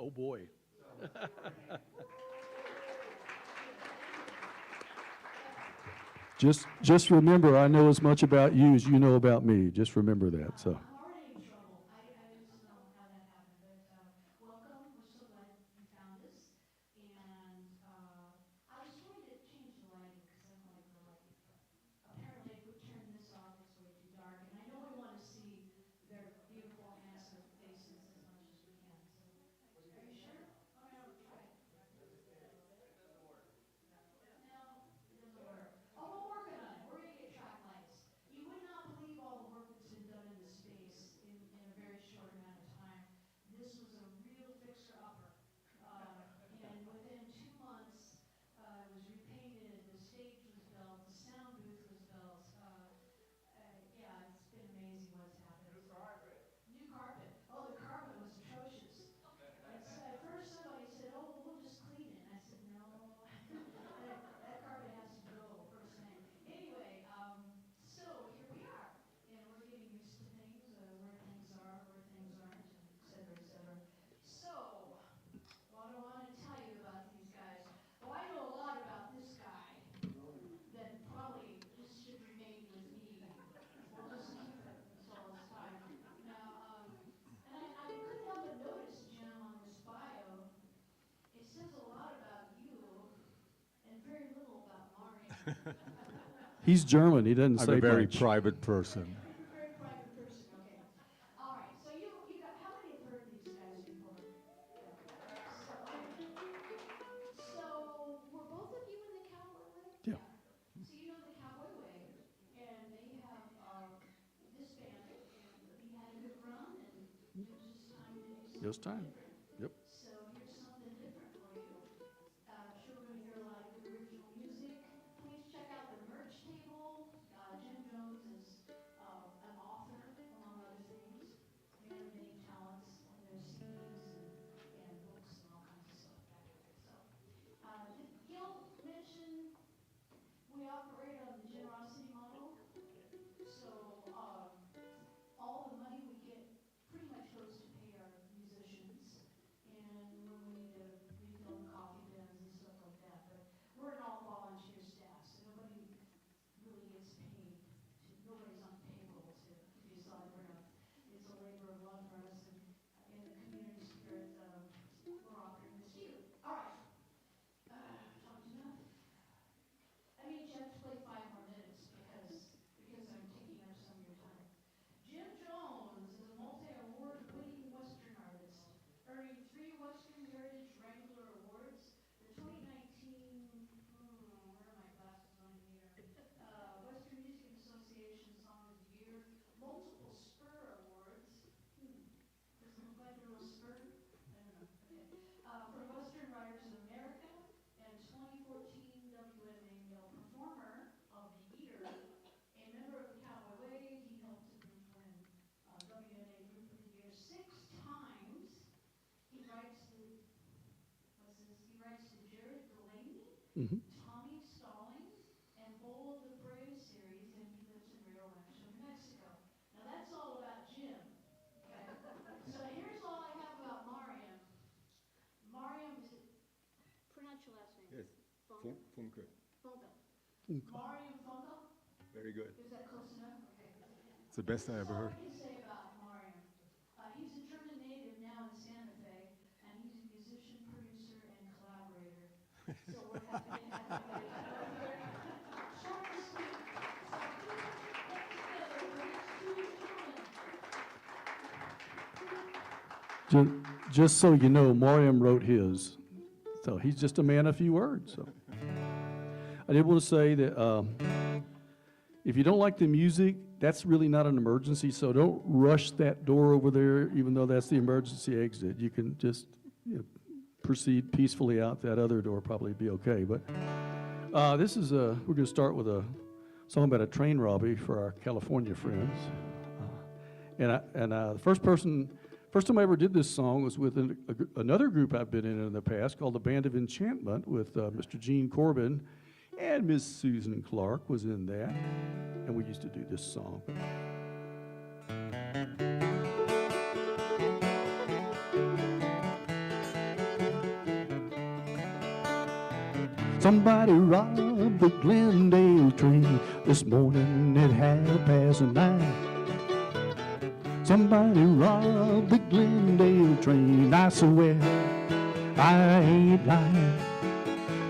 Oh, boy. Just remember, I know as much about you as you know about me. Just remember that. So. I'm already in trouble. I just don't know how that happened. But welcome. We're so glad you found us. And I was trying to change the lighting because I don't like the lighting. But apparently, if we turn this off, it's way too dark. And I know we want to see their beautiful, handsome faces as much as we can. So, are you sure? All right, I'll try it. No, it doesn't work. Oh, we're working on it. We're going to get track lights. You would not believe all the work that's been done in this space in a very short amount of time. This was a real fixer-upper. And within 2 months, it was repainted, the stage was built, the sound booth was built. Yeah, it's been amazing what's happened. New carpet. New carpet. Oh, the carpet was atrocious. At first, somebody said, "Oh, well, we'll just clean it." And I said, "No, that carpet has to go first thing." Anyway, so here we are, and we're getting used to things, where things are, where things aren't, and et cetera, et cetera. So, what do I want to tell you about these guys? Well, I know a lot about this guy that probably just should remain with me. We'll just keep it until it's time. Now, and I couldn't help but notice, Jim, on this bio, it says a lot about you and very little about Mariam. He's German. He doesn't I'm say a very much. private person. Very private person, okay. All right, so you got, how many have heard these guys before? So were both of you in the Cowboy Way? Yeah. So you know the Cowboy Way, and they have disbanded, and we had a good run, and it was just time to do something It was time. different. Yep. So here's something different for you. Sure, we're going to hear a lot of good original music. Please check out the merch table. Jim Jones is an author, among other things. Man of many talents. There's CDs and books and all kinds of stuff back there. So, did Gil mention we operate on the generosity model? So, all the money we get pretty much goes to pay our musicians, and when we need to refill the coffee bins and stuff like that. But we're an all-volunteer staff, so nobody really gets paid. Nobody's on payroll to be celebrated. It's a labor of love for us, and in the community spirit, we're offering this to you. All right. Talked enough. I mean, you have to play 5 more minutes because I'm taking up some of your time. Jim Jones is a multi-award-winning Western artist, earning 3 Western Heritage Wrangler Awards, the 2019, where are my glasses on here? Western Music Association Song of the Year, multiple Spur Awards. Does it look like a little spur? I don't know. Okay. For Western Writers in America, and 2014 WMA Male Performer of the Year. A member of the Cowboy Way, he helped the group win WMA Group of the Year 6 times. He writes to, He writes to Jared Delaney, Mm-hmm. Tommy Stallings, and Bolo the Brave series, and he lives in Rio Rancho, New Mexico. Now that's all about Jim. Okay? So here's all I have about Mariam. Mariam, is it, pronounce your last name. Yes. Funke. Funke. Funke. Mariam Funke? Very good. Is that close enough? Okay. It's the best I ever heard. What can I say about Mariam? He's a German native now in Santa Fe, and he's a musician, producer, and collaborator. So we're happy to have him here. Short and sweet. So put your hands together for these 2 gentlemen. Just so you know, Mariam wrote his. So he's just a man of few words. So I did want to say that if you don't like the music, that's really not an emergency. So don't rush that door over there, even though that's the emergency exit. You can just proceed peacefully out that other door, probably be okay. But this is we're going to start with a song about a train robbery for our California friends. The first time I ever did this song was with another group I've been in the past called the Band of Enchantment with Mr. Gene Corbin, and Miss Susan Clark was in that, and we used to do this song. Somebody robbed the Glendale train this morning at 9:30. Somebody robbed the Glendale train, I swear I ain't lying.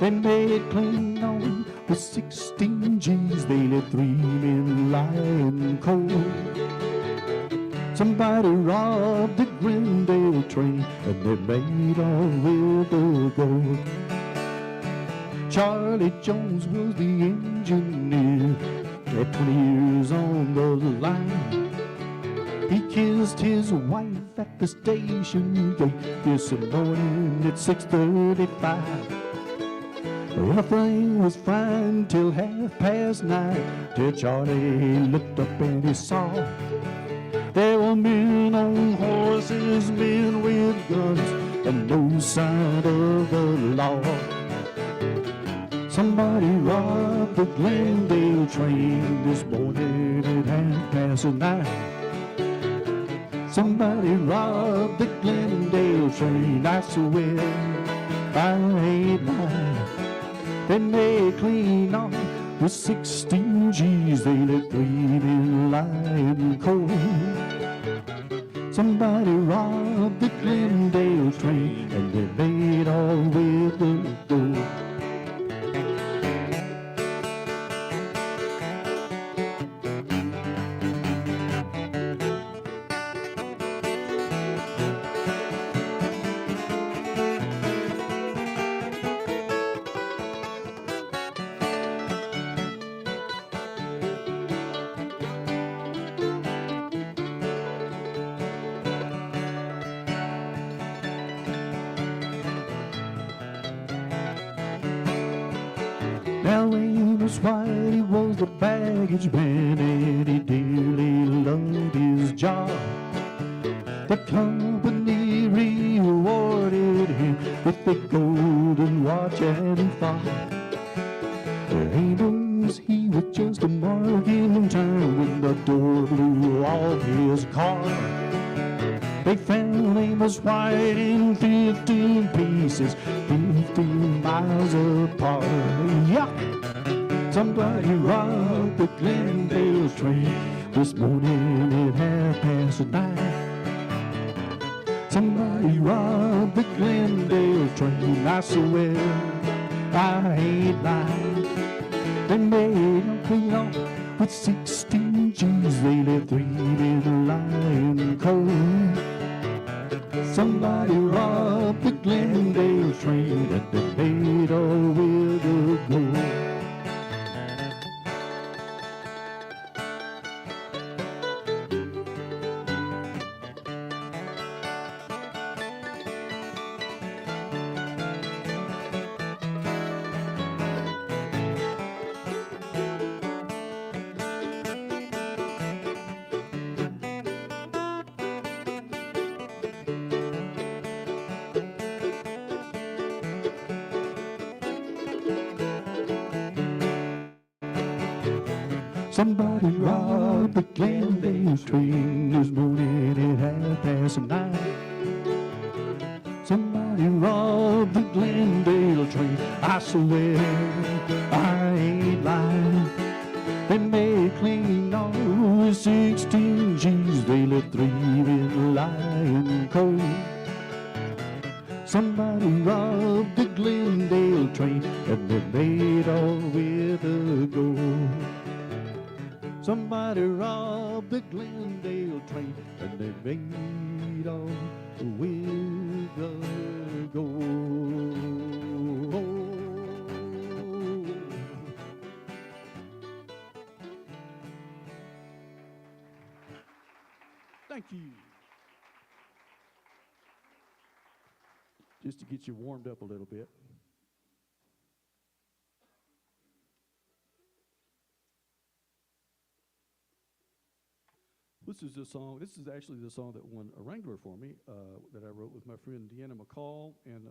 They made it clean on with 16 G's. They let 3 men lying cold. Somebody robbed the Glendale train and they made off with the gold. Charlie Jones was the engineer, had 20 years on the line. He kissed his wife at the station gate this morning at 6:35. Everything was fine till 9:30, till Charlie looked up and he saw there were men on horses, men with guns, and no sign of the law. Somebody robbed the Glendale train this morning at 9:30. Somebody robbed the Glendale train, I swear I ain't lying. They made clean off with 16 G's. They let 3 men lying cold. Somebody robbed the Glendale train and they made all with the gold. Now Amos Whitey was the baggage man and he dearly loved his job. The company rewarded him with the golden watch and fob. Amos, he was just a mark in time when the door blew off his car. They found Amos White in 15 pieces, 15 miles apart. Yuck! Somebody robbed the Glendale train this morning at 9:30. Somebody robbed the Glendale train, I swear I ain't lying. They made them clean off with 16 G's. They let 3 men lying cold. Somebody robbed the Glendale train and they made all with the gold. Somebody robbed the Glendale train this morning at 9:30. Somebody robbed the Glendale train, I swear I ain't lying. They made clean off with 16 G's. They let 3 men lying cold. Somebody robbed the Glendale train and they made all with the gold. Somebody robbed the Glendale train and they made off with the gold. Thank you. Just to get you warmed up a little bit. This is a song. This is actually the song that won a Wrangler for me that I wrote with my friend Deanna McCall, and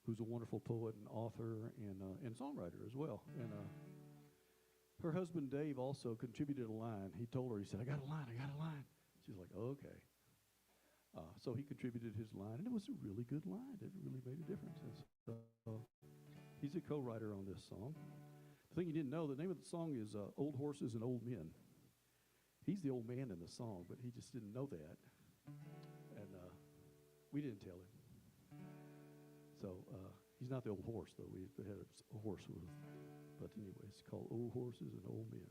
who's a wonderful poet and author and songwriter as well. And her husband Dave also contributed a line. He told her, he said, "I got a line. I got a line." She's like, "Okay." So he contributed his line, and it was a really good line. It really made a difference. And so He's a co-writer on this song. The thing you didn't know, the name of the song is Old Horses and Old Men. He's the old man in the song, but he just didn't know that. And we didn't tell him. So he's not the old horse, though. We had a horse with, but anyway, it's called Old Horses and Old Men.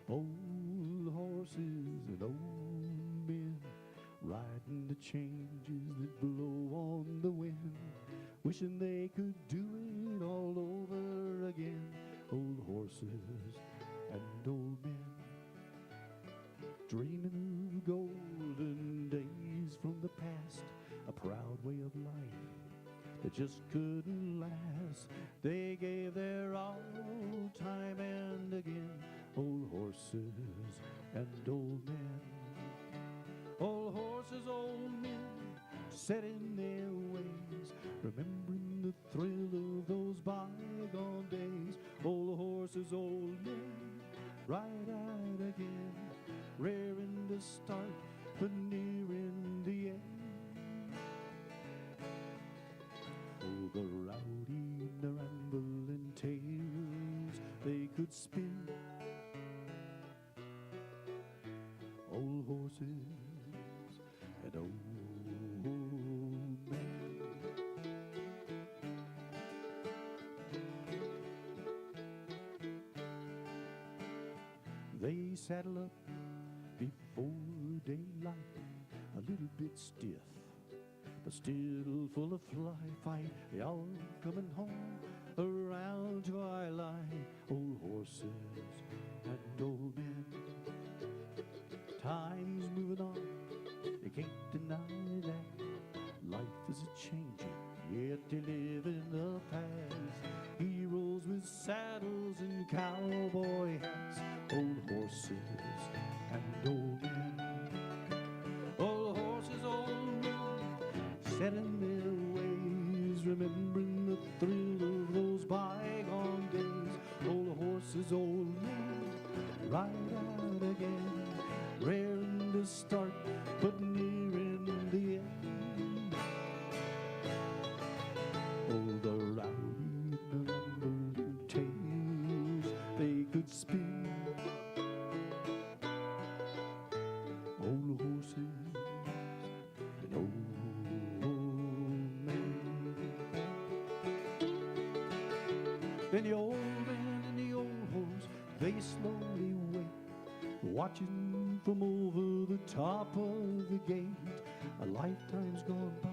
Old horses and old men riding the changes that blow on the wind, wishing they could do it all over again. Old horses and old men, dreaming of golden days from the past, a proud way of life that just couldn't last. They gave their all time and again. Old horses and old men, old horses, old men, set in their ways, remembering the thrill of those bygone days. Old horses, old men, ride out again, raring to start, but nearing the end. Oh, the rowdy, the rambling tales they could spin. Old horses and old men. They saddle up before daylight, a little bit stiff, but still full of fight. They all coming home around twilight. Old horses and old men. Time's moving on, you can't deny that. Life is a-changing, yet they live in the past. Heroes with saddles and cowboy hats. Old horses and old men. Old horses, old men, set in their ways, remembering the thrill of those bygone days. Old horses, old men, ride out again, raring to start, but nearing the end. Oh, the rowdy, the rambling tales they could spin. Old horses and old men. Then the old man and the old horse, they slowly wait, watching from over the top of the gate. A lifetime's gone by,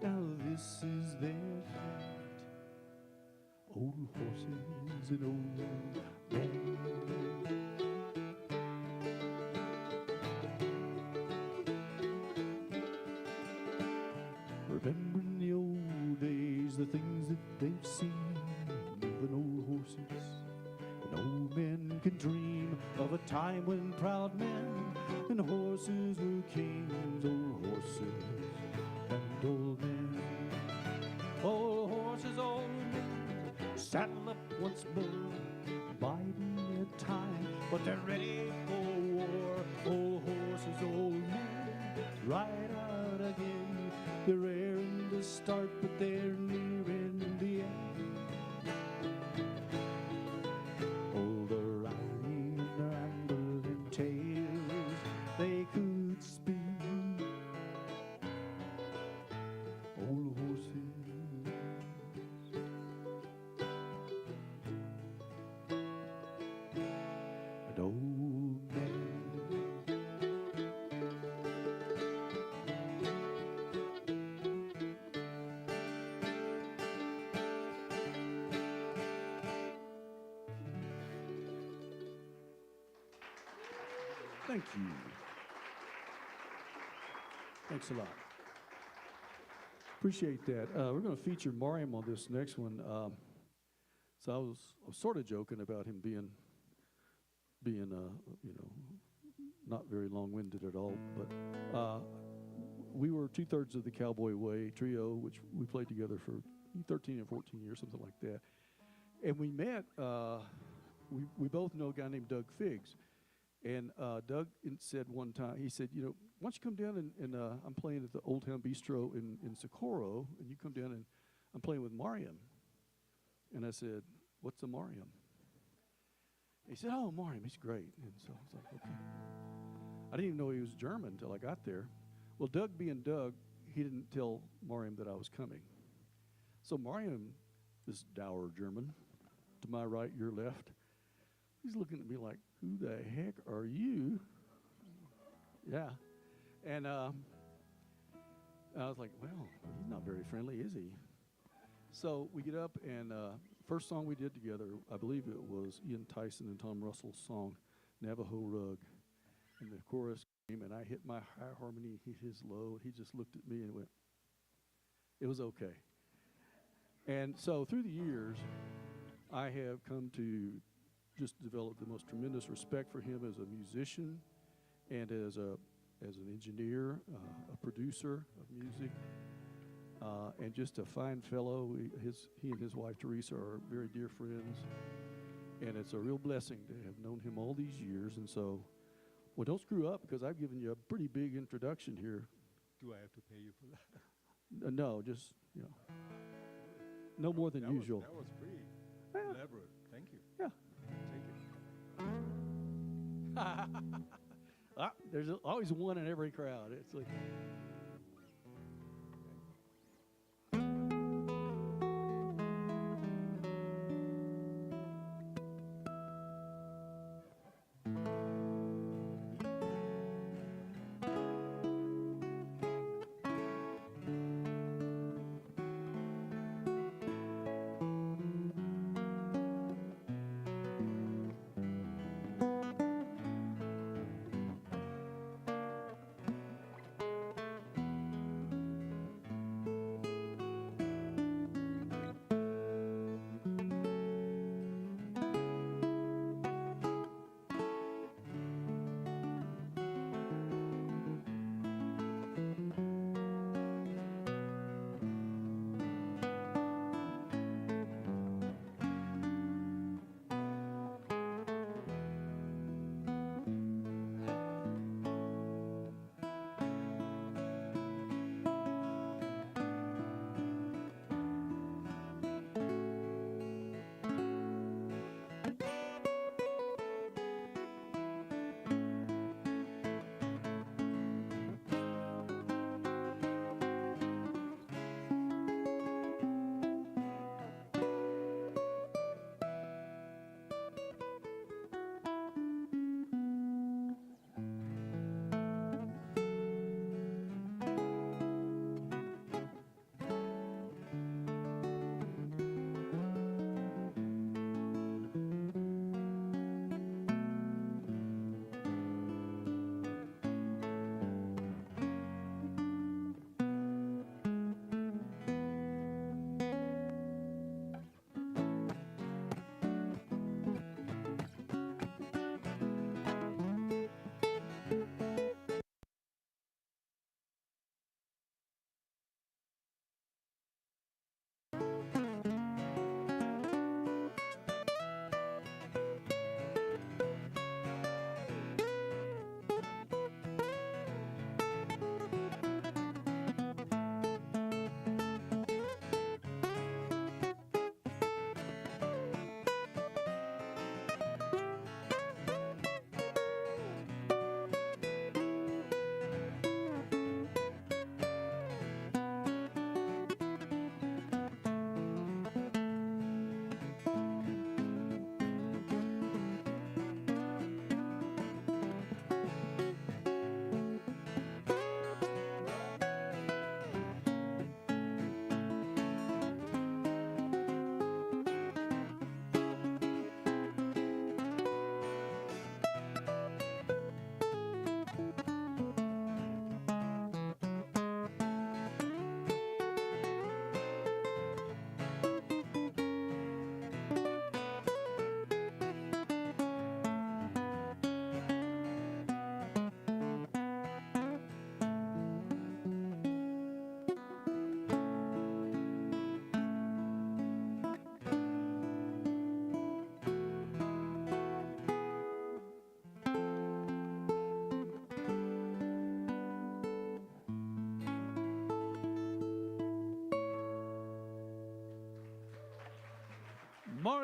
now this is their fate. Old horses and old men. Remembering the old days, the things that they've seen. Even old horses and old men can dream of a time when proud men and horses were kings. Old horses and old men. Old horses, old men, saddle up once more, biding their time, but they're ready for war. Old horses, old men, ride out again. They're raring to start, but they're nearing the end. Oh, the rowdy, the rambling tales they could spin. Old horses and old men. Thank you. Thanks a lot. Appreciate that. We're going to feature Mariam on this next one. So I was sort of joking about him being not very long-winded at all. But we were two-thirds of the Cowboy Way trio, which we played together for 13 and 14 years, something like that. And we met. We both know a guy named Doug Figgs. And Doug said one time, he said, you know, why don't you come down and I'm playing at the Old Town Bistro in Socorro, and you come down and I'm playing with Mariam. And I said, what's a Mariam? He said, oh, Mariam, he's great. And so I was like, okay. I didn't even know he was German until I got there. Well, Doug being Doug, he didn't tell Mariam that I was coming. So Mariam, this dour German, to my right, your left, he's looking at me like, who the heck are you? Yeah. And I was like, well, he's not very friendly, is he? So we get up, and first song we did together, I believe it was Ian Tyson and Tom Russell's song, Navajo Rug. And the chorus came, and I hit my high harmony, he hit his low, and he just looked at me and went, it was okay. And so through the years, I have come to just develop the most tremendous respect for him as a musician and as an engineer, a producer of music, and just a fine fellow. He and his wife Teresa are very dear friends, and it's a real blessing to have known him all these years. And so, well, don't screw up, because I've given you a pretty big introduction here. Do I have to pay you for that? No, just, you know, no more than usual. That was pretty Yeah. elaborate. Thank you. Yeah. Take it. There's always one in every crowd. It's like.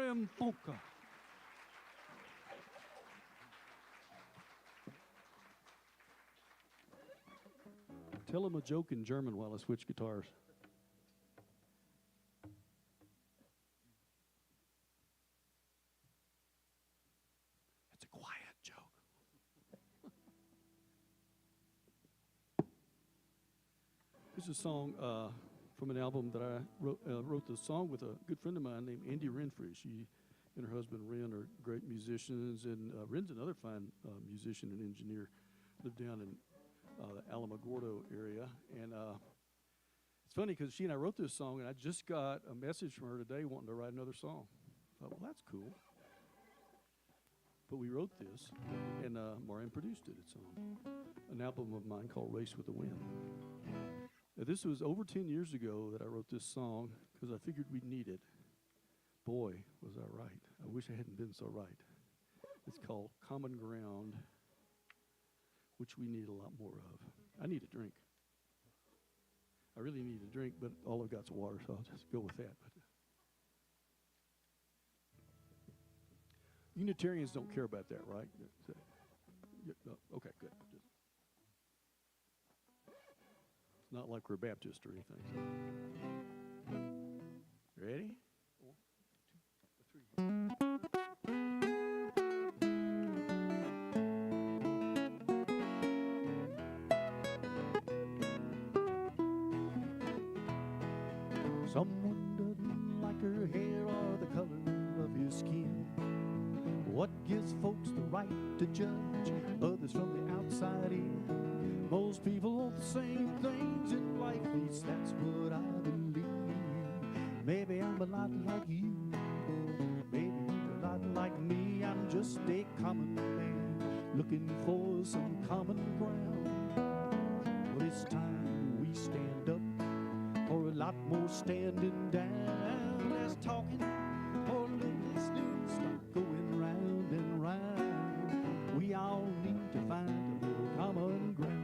Mariam Funke. Tell him a joke in German while I switch guitars. It's a quiet joke. This is a song from an album that I wrote the song with a good friend of mine named Andy Renfrey. She and her husband Ren are great musicians, and Ren's another fine musician and engineer. Lived down in the Alamogordo area, and it's funny because she and I wrote this song, and I just got a message from her today wanting to write another song. I thought, well, that's cool. But we wrote this, and Mariam produced it. It's an album of mine called Race with the Wind. Now, this was over 10 years ago that I wrote this song because I figured we'd need it. Boy, was I right. I wish I hadn't been so right. It's called Common Ground, which we need a lot more of. I need a drink. I really need a drink, but all I've got's water, so I'll just go with that. But Unitarians don't care about that, right? Okay, good. It's not like we're Baptist or anything. Ready? 1, 2, 3. Someone doesn't like her hair or the color of his skin. What gives folks the right to judge others from the outside in? Most people want the same things in life, at least that's what I believe. Maybe I'm a lot like you, maybe you're a lot like me. I'm just a common man looking for some common ground. Well, it's time we stand up for a lot more standing down. Less talking or a little listening, stop going round and round. We all need to find a little common ground.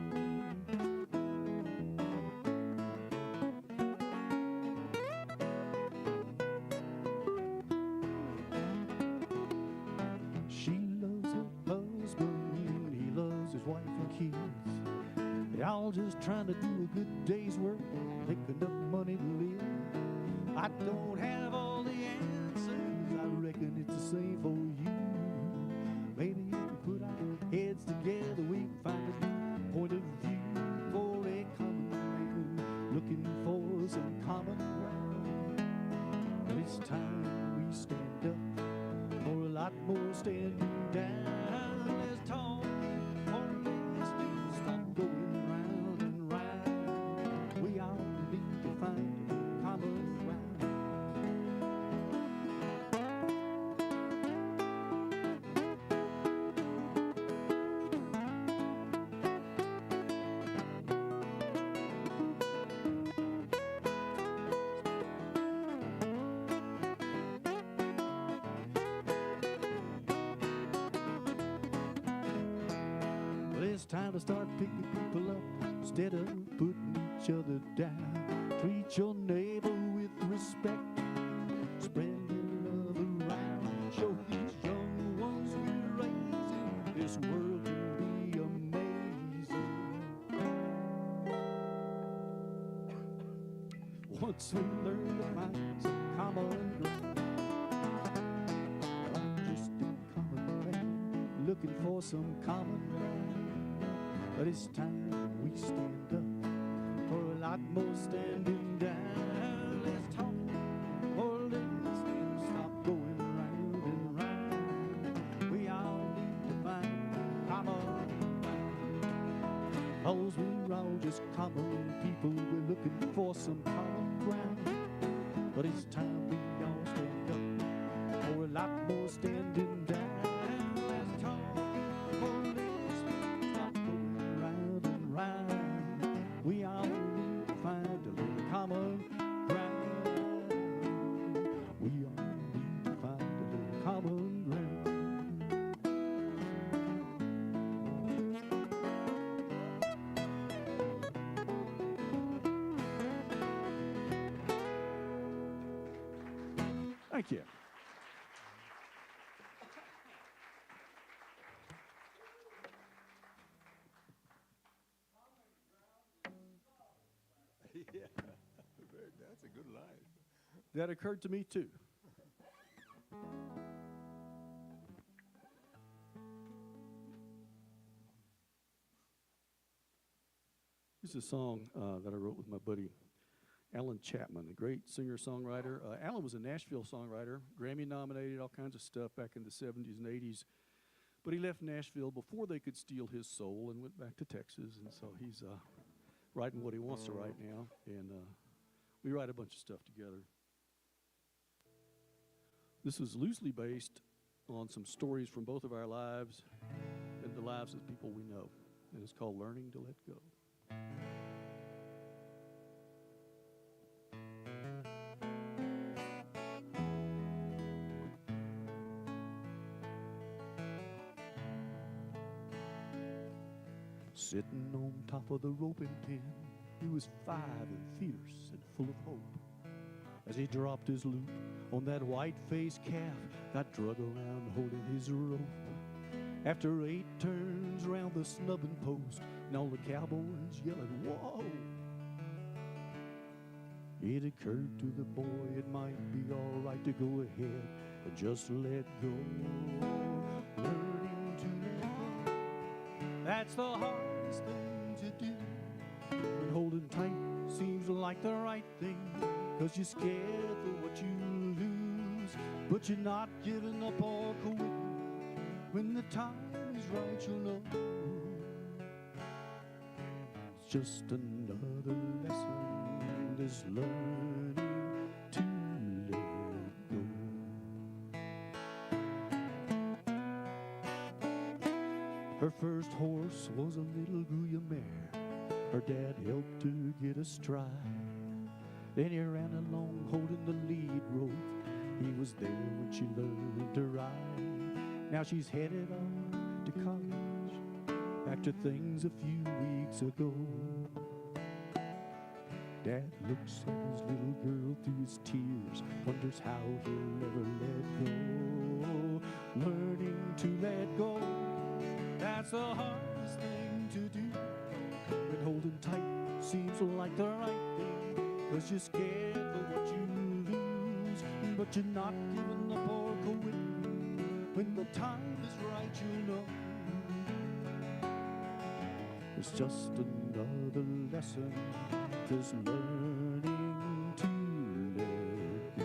She loves her husband, he loves his wife and kids. They're all just trying to do a good day's work, make enough money to live. I don't have all the answers, I reckon it's the same for you. Maybe if we put our heads together, we can find a new point of view for a common man looking for some common ground. But it's time we stand up for a lot more standing down. Let's talk or let's stop going round and round. We all need to find common ground. Well, it's time to start picking people up instead of putting each other down. Treat your neighbor with respect, spread your love around. Show these young ones we're raising, this world can be amazing. Once we learn to find some common ground, I'm just a common man looking for some common ground. But it's time we stand up for a lot more standing down. Let's talk or let's stop going round and round. We all need to find common ground. 'Cause we're all just common people, we're looking for some common ground. But it's time we all stand up for a lot more standing down. Let's talk or let's stop going round and round. We all need to find a little common ground. We all need to find a little common ground. Thank you. Yeah, that's a good line. That occurred to me too. This is a song that I wrote with my buddy Alan Chapman, a great singer-songwriter. Alan was a Nashville songwriter, Grammy nominated, all kinds of stuff back in the 70s and 80s. But he left Nashville before they could steal his soul and went back to Texas. And so he's writing what he wants to write now. And we write a bunch of stuff together. This was loosely based on some stories from both of our lives and the lives of people we know. And it's called Learning to Let Go. Sitting on top of the roping pen, he was 5 and fierce and full of hope. As he dropped his loop on that white-faced calf, got drug around holding his rope. After 8 turns round the snubbing post, and all the cowboys yelling, "Whoa!" It occurred to the boy it might be all right to go ahead and just let go. Learning to let go, that's the hardest thing to do. When holding tight seems like the right thing, 'cause you're scared for what you lose, but you're not giving up or quitting. When the time is right, you'll know. It's just another lesson, this learning to let go. Her first horse was a little Guya mare. Her dad helped her get astride. Then he ran along holding the lead rope. He was there when she learned to ride. Now she's headed on to college, back to things a few weeks ago. Dad looks at his little girl through his tears, wonders how he'll ever let go. Learning to let go, that's the hardest thing to do. When holding tight seems like the right thing, 'cause you're scared for what you lose, but you're not giving up or quitting. When the time is right, you'll know. It's just another lesson, this learning to let go.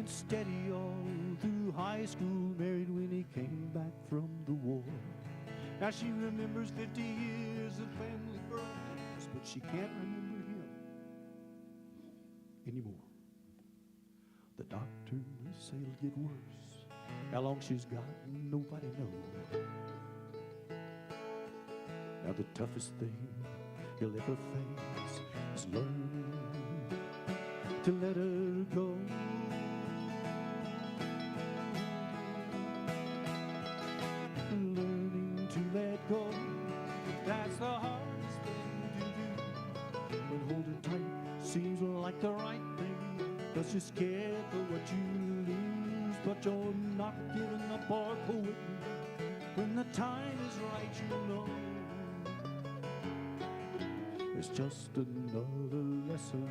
Steady all through high school, married when he came back from the war. Now she remembers 50 years of family birthdays, but she can't remember him anymore. The doctors say it'll get worse. How long she's got, nobody knows. Now the toughest thing he'll ever face is learning to let her go. Learning to let go, that's the hardest thing to do. When holding tight seems like the right thing, 'cause you're scared for what you lose, but you're not giving up or quitting. When the time is right, you'll know. It's just another lesson,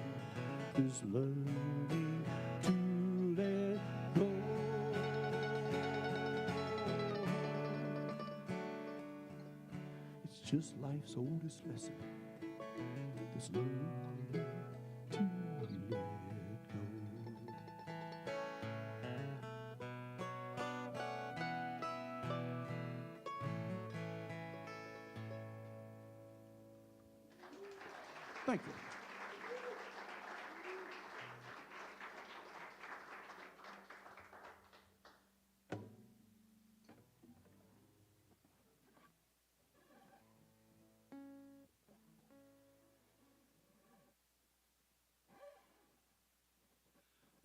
is learning to let go. It's just life's oldest lesson, this learning to let go. Thank you.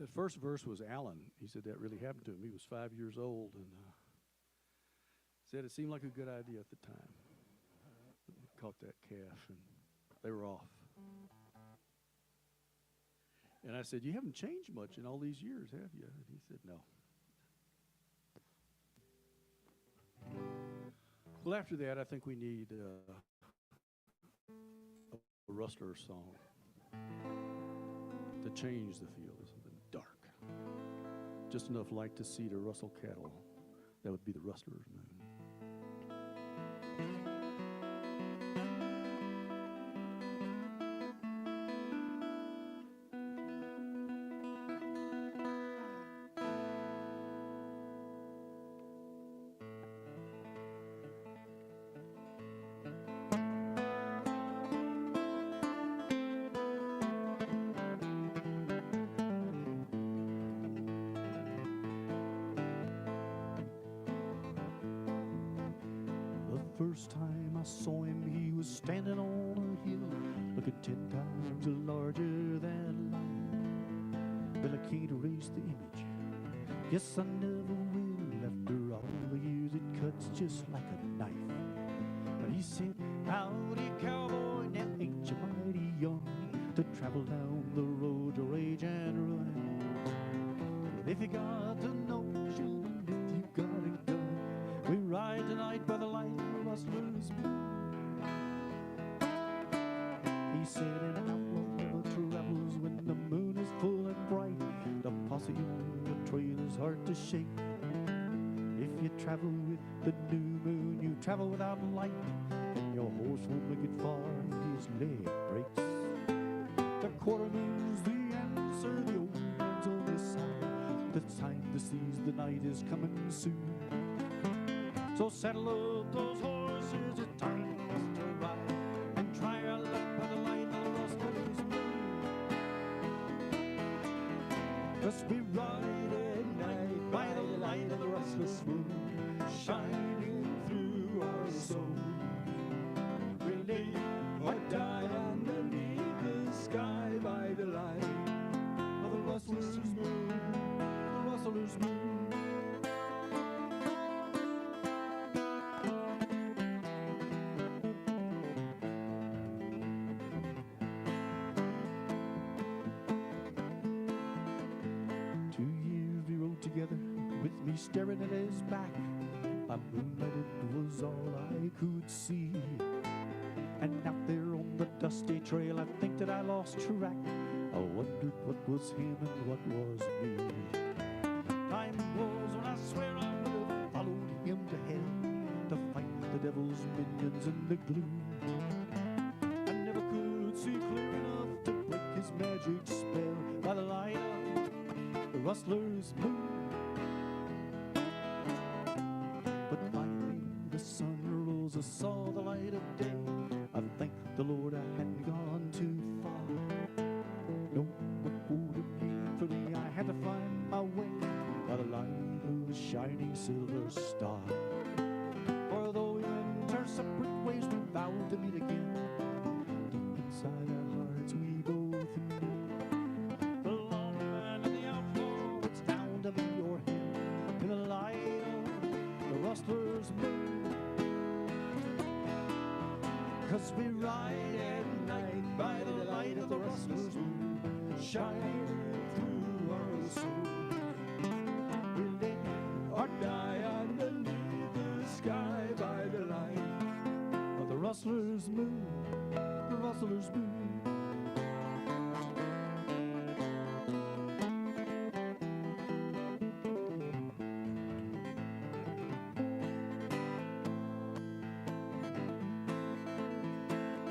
That first verse was Alan. He said that really happened to him. He was 5 years old and said it seemed like a good idea at the time. Caught that calf and they were off. And I said, you haven't changed much in all these years, have you? And he said, no. Well, after that, I think we need a rustler song to change the feel. Something dark. Just enough light to see to rustle cattle. That would be the rustler's moon. First time I saw him, he was standing on a hill, looking 10 times larger than life. Well, I can't erase the image. Guess I never will. After all the years, it cuts just like a knife. But he said, howdy, cowboy, now ain't you mighty young to travel down the road to rage and run? But if you got the notion, and if you got a gun, we ride tonight by the light of the rustler's moon. He said an outlaw never travels when the moon is full and bright. The posse on the trail is hard to shake. If you travel with the new moon, you travel without light, and your horse won't make it far, his leg breaks. The quarter moon's the answer, the old man's on his side. The time to seize the night is coming soon. So saddle up those horses, it's time for us to ride, and try our luck by the light of the rustler's moon. 'Cause we ride at night by the light of the rustler's moon, shining through our soul. We live or die underneath the sky by the light of the rustler's moon, the rustler's moon. Together with me staring at his back, by moonlight it was all I could see. And out there on the dusty trail I think that I lost track. I wondered what was him and what was me. Time was when I swear I would have followed him to hell to fight the devil's minions in the gloom. I never could see clear enough to break his magic spell by the light of the rustler's moon. But finally the sun rose, I saw the light of day. I thanked the Lord I hadn't gone too far. No one would have came for me, I had to find my way by the light of a shining silver star. For though we went our separate ways, we vowed to meet again. Deep inside our hearts we both knew the lone man and the outlaw, it's down to me or him in the light of the rustler's moon. 'Cause we ride at night by the light of the rustler's moon, shining through our soul. We live or die underneath the sky by the light of the rustler's moon, the rustler's moon.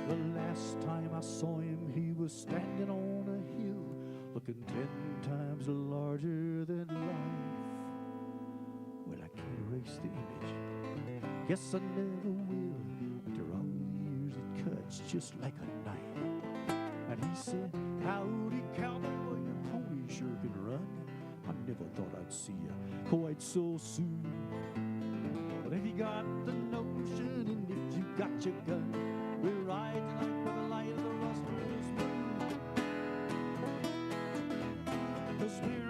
The last time I saw him, he was standing on a hill, looking 10 times larger than life. Well, I can't erase the image. Guess I never will. After all the years, it cuts just like a knife. And he said, howdy, cowboy, your pony sure can run. I never thought I'd see you quite so soon. But if you got the notion and if you got your gun, we ride tonight by the light of the rustler's moon. 'Cause we're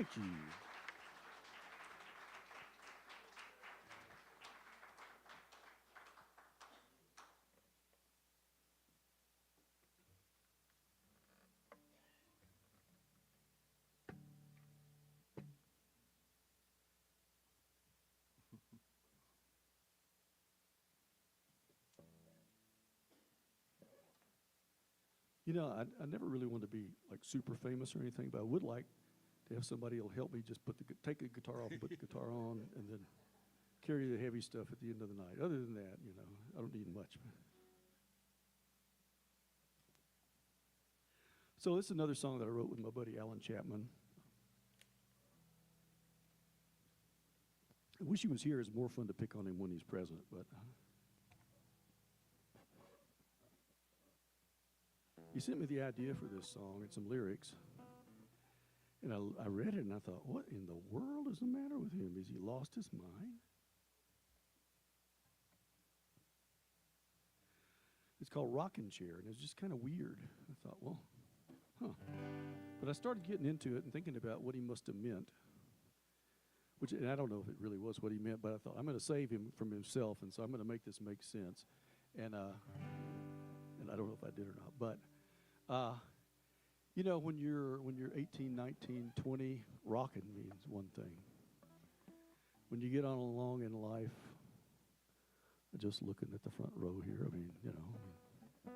Thank you. You know, I never really wanted to be like super famous or anything, but I would like to have somebody who'll help me just take the guitar off and put the guitar on and then carry the heavy stuff at the end of the night. Other than that, you know, I don't need much. So this is another song that I wrote with my buddy Alan Chapman. I wish he was here. It's more fun to pick on him when he's present, but he sent me the idea for this song and some lyrics. And I read it and I thought, what in the world is the matter with him? Has he lost his mind? It's called Rocking Chair, and it's just kind of weird. I thought, well, huh. But I started getting into it and thinking about what he must have meant. And I don't know if it really was what he meant, but I thought, I'm going to save him from himself, and so I'm going to make this make sense. And I don't know if I did or not, but you know, when you're 18, 19, 20, rocking means one thing. When you get on along in life, just looking at the front row here, I mean, you know,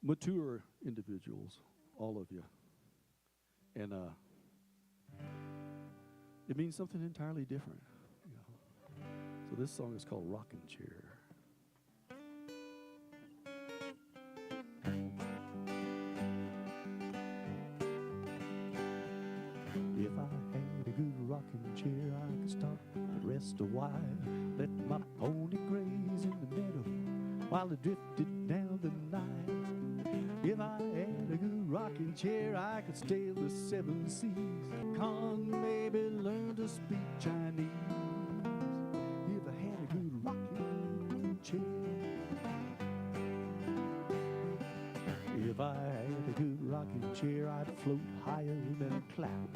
mature individuals, all of you. And it means something entirely different, you know. So this song is called Rocking Chair. If I had a good rocking chair, I could stop and rest a while. Let my pony graze in the meadow while it drifted down the night. If I had a good rocking chair, I could sail the 7 seas. Con maybe learn to speak Chinese. If I had a good rocking chair. If I had a good rocking chair, I'd float higher than a cloud.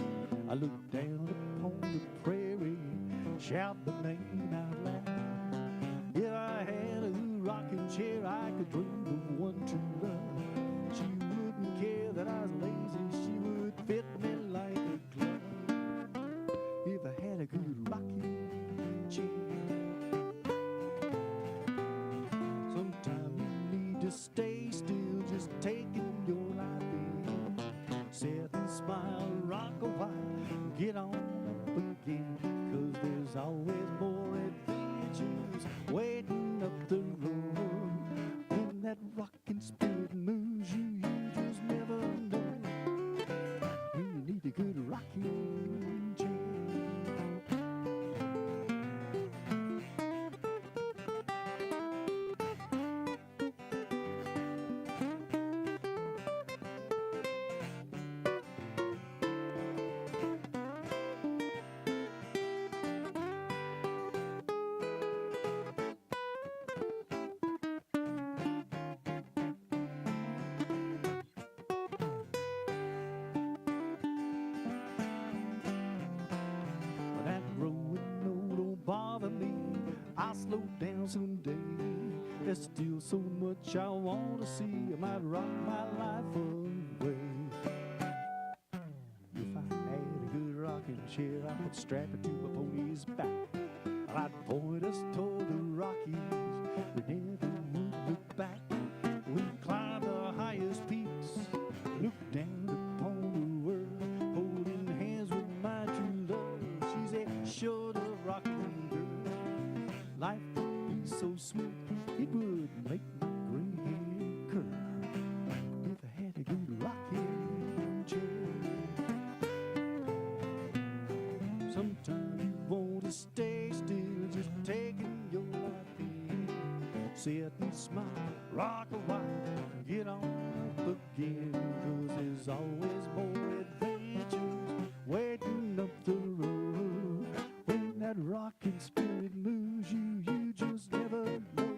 I look down upon the prairie, shout the name out loud. If I had a good rocking chair, I could dream of one true love. She wouldn't care that I was lazy, she would fit me like a glove. If I had a good rocking chair. Sometimes you need to stay still, just taking your life in. Sit and smile, rock a while, get on up again. 'Cause there's always more adventures waiting up the road. When that rocking spirit moves you, you just never know. When you need a good rocking chair. That growing old don't bother me. I'll slow down someday. There's still so much I want to see. I might rock my life away. If I had a good rocking chair, I could strap it to my pony's back. I'd point us toward the Rockies. We never would look back. We'd climb the highest peaks, look down upon the world, holding hands with my true love. She's a short of rocking girl. Life would be so sweet, it would make my gray hair curl. If I had a good rocking chair. Sometimes you want to stay still, just taking your life in. Sit and smile, rock a while, get on up again. 'Cause there's always more adventures waiting up the road. When that rocking spirit moves you, you just never know.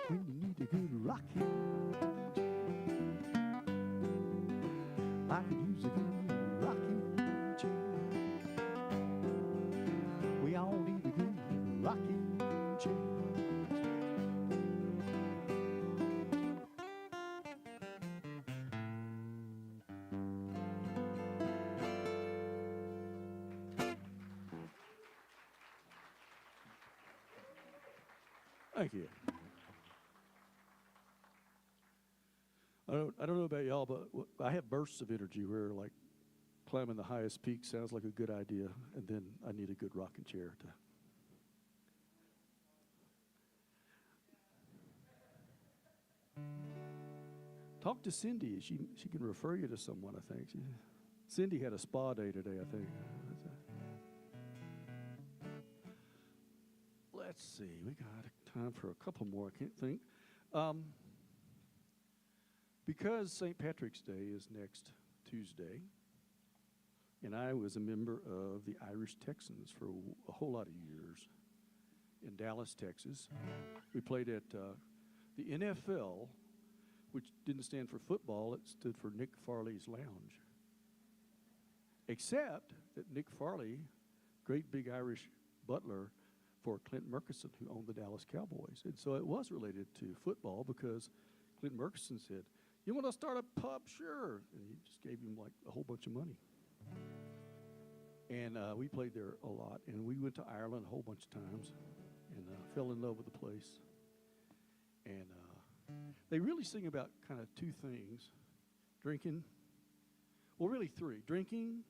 When you need a good rocking chair. I could use a good rocking chair. Thank you. I don't know about y'all, but I have bursts of energy where like climbing the highest peak sounds like a good idea, and then I need a good rocking chair to. Talk to Cindy. She can refer you to someone, I think. Cindy had a spa day today, I think. Let's see. We got time for a couple more. I can't think. Because St. Patrick's Day is next Tuesday, and I was a member of the Irish Texans for a whole lot of years in Dallas, Texas. We played at the NFL, which didn't stand for football. It stood for Nick Farley's Lounge. Except that Nick Farley, great big Irish butler for Clint Murkison, who owned the Dallas Cowboys. And so it was related to football because Clint Murkison said, "You want to start a pub? Sure." And he just gave him like a whole bunch of money. And we played there a lot. And we went to Ireland a whole bunch of times and fell in love with the place. And they really sing about kind of two things: drinking, well, really three: drinking,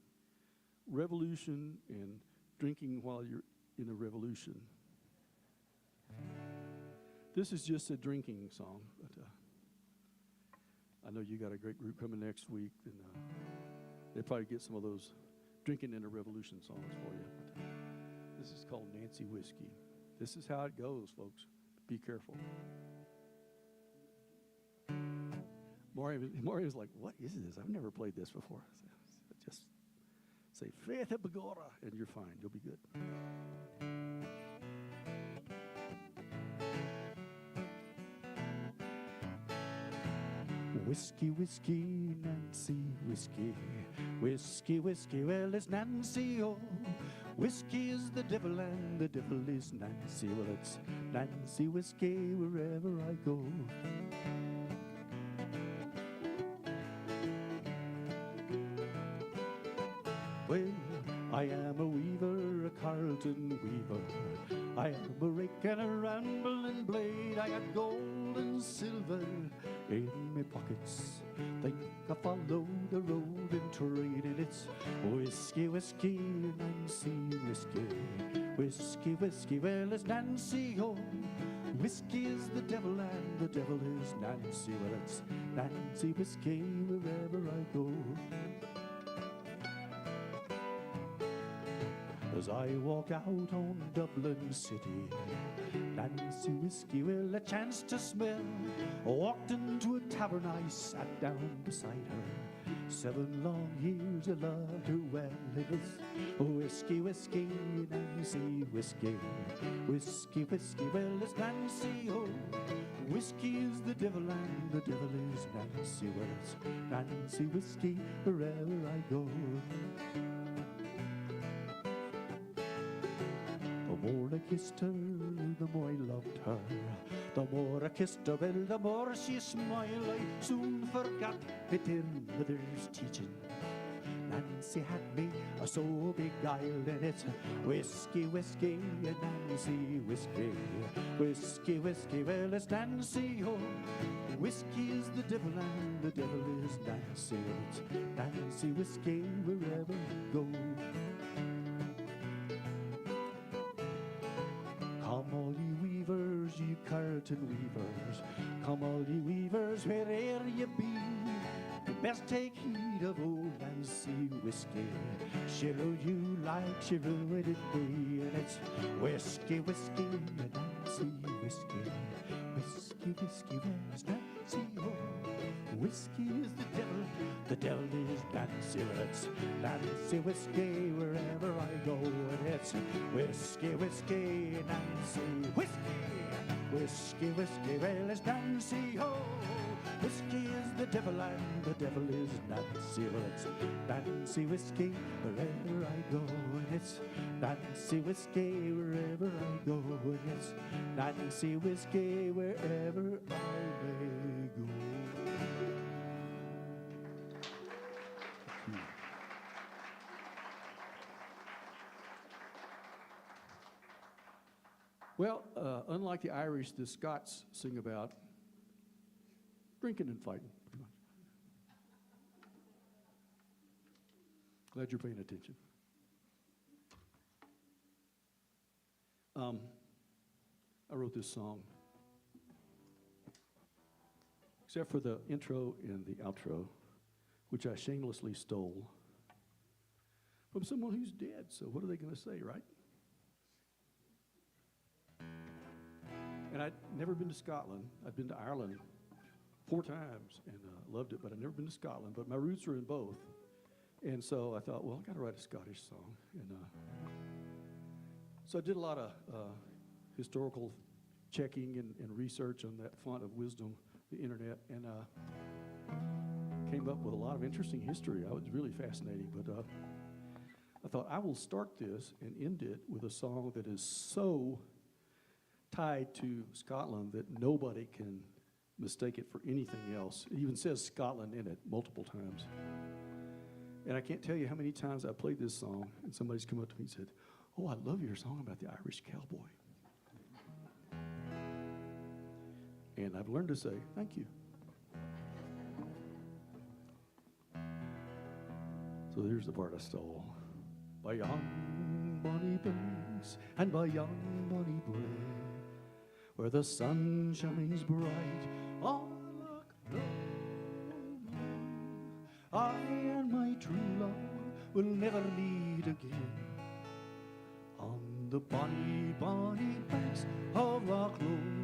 revolution, and drinking while you're in a revolution. This is just a drinking song, but I know you got a great group coming next week, and they'll probably get some of those drinking in a revolution songs for you. But, this is called Nancy Whiskey. This is how it goes, folks. Be careful. Mariam's like, "What is this? I've never played this before." So just say Faith Begora, and you're fine. You'll be good. Whiskey, whiskey, Nancy, whiskey. Whiskey, whiskey, well, it's Nancy, oh. Whiskey is the devil and the devil is Nancy. Well, it's Nancy whiskey wherever I go. Well, I am a weaver, a Carlton weaver. I am a rake and a rambling blade. I got gold and silver in my pockets. Think I follow the road and trade, and it's whiskey, whiskey, Nancy whiskey. Whiskey, whiskey, well, it's Nancy, oh. Whiskey is the devil and the devil is Nancy. Well, it's Nancy whiskey wherever I go. As I walk out on Dublin City, Nancy whiskey, well, a chance to smell. Walked into a tavern, I sat down beside her. 7 long years I loved her well. It was whiskey, whiskey, Nancy whiskey. Whiskey, whiskey, well, it's Nancy, oh. Whiskey is the devil and the devil is Nancy. Well, it's Nancy whiskey wherever I go. The more I kissed her, the more I loved her. The more I kissed her, well, the more she smiled. I soon forgot it in mother's teaching. Nancy had me so beguiled, and it's whiskey, whiskey, Nancy whiskey. Whiskey, whiskey, well, it's Nancy, oh. Whiskey is the devil and the devil is Nancy. It's Nancy whiskey wherever I go. Come all ye weavers, ye curtain weavers. Come all ye weavers, where'er ye be. Best take heed of old Nancy whiskey. She'll rule you like she ruled me. And it's whiskey, whiskey, Nancy whiskey. Whiskey, whiskey, where's Nancy, oh. Whiskey is the devil is Nancy. Well, it's Nancy whiskey wherever I go. And it's whiskey, whiskey, Nancy whiskey. Whiskey, whiskey, well, it's Nancy, oh. Whiskey is the devil and the devil is Nancy. Well, it's Nancy whiskey wherever I go. And it's Nancy whiskey wherever I go. And it's Nancy whiskey wherever I may go. Well, unlike the Irish, the Scots sing about drinking and fighting, pretty much. Glad you're paying attention. I wrote this song, except for the intro and the outro, which I shamelessly stole from someone who's dead. So what are they going to say, right? And I'd never been to Scotland. I'd been to Ireland 4 times and loved it, but I'd never been to Scotland. But my roots are in both. And so I thought, well, I got to write a Scottish song. And so I did a lot of historical checking and research on that font of wisdom, the internet, and came up with a lot of interesting history. I was really fascinating. But I thought I will start this and end it with a song that is so tied to Scotland that nobody can mistake it for anything else. It even says Scotland in it multiple times. And I can't tell you how many times I played this song and somebody's come up to me and said, "Oh, I love your song about the Irish cowboy." And I've learned to say, thank you. So here's the part I stole. By yon bonny banks and by yon bonny brae, where the sun shines bright on Loch Lomond, I and my true love will never meet again. On the bonny, bonny banks of Loch Lomond.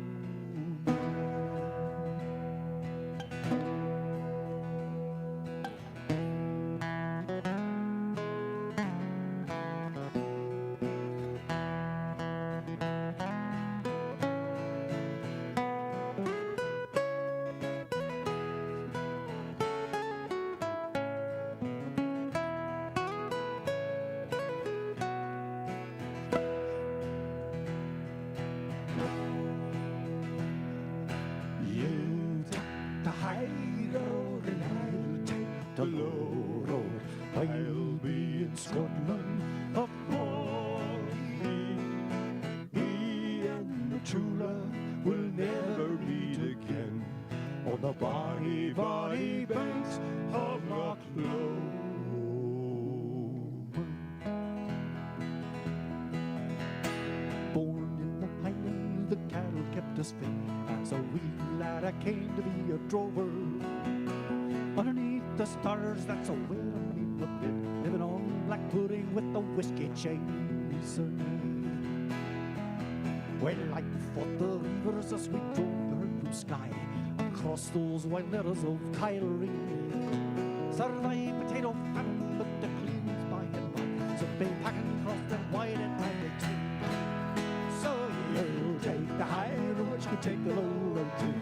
The low road, I'll be in Scotland upon me and the true love will never meet again on the bonny, bonny banks of Loch Lomond. Born in the Highlands, the cattle kept us fit. As a wee lad, I came to be a drover. Underneath the stars, that's a way to meet the bit. Living on black pudding with the whiskey chaser. Well, I fought the reavers as we drove the herd blue sky across those white letters of Kyrie. Survived potato famine, but the cleans by and by. So been packing across that wide Atlantic sea. So you'll take the high road, you can take the low road too.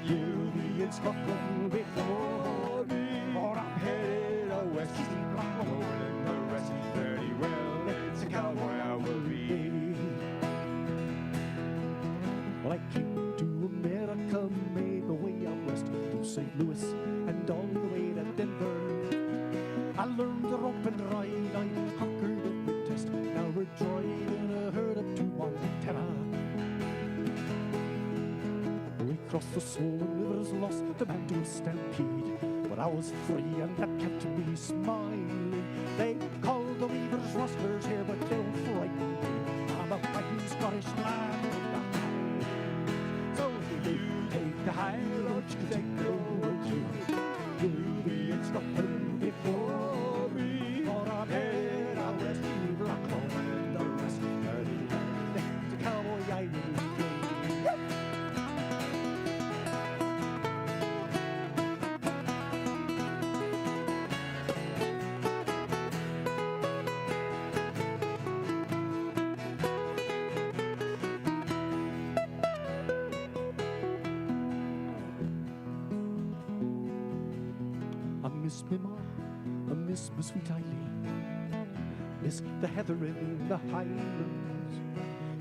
You'll be in Scotland before me, or I'm headed west. I'm holding the rest very well. It's a cowboy I will be. Well, I came to America, made my way out west through St. Louis and all the way to Denver. I learned to rope and ride, I conquered every test. Now we're driving a herd up to Montana. We crossed the swollen rivers, lost the man to a stampede, but I was free and that kept me smiling. They call the weavers rustlers here, but they don't frighten me. I'm a fighting Scottish lad. So you take the high road, you can take the low road too. You'll be in Scotland before me, or I'm headed out west to Loch Lomond and the rest. The cowboy I will be. Miss me ma, I miss my sweet Eileen, miss the heather in the highlands.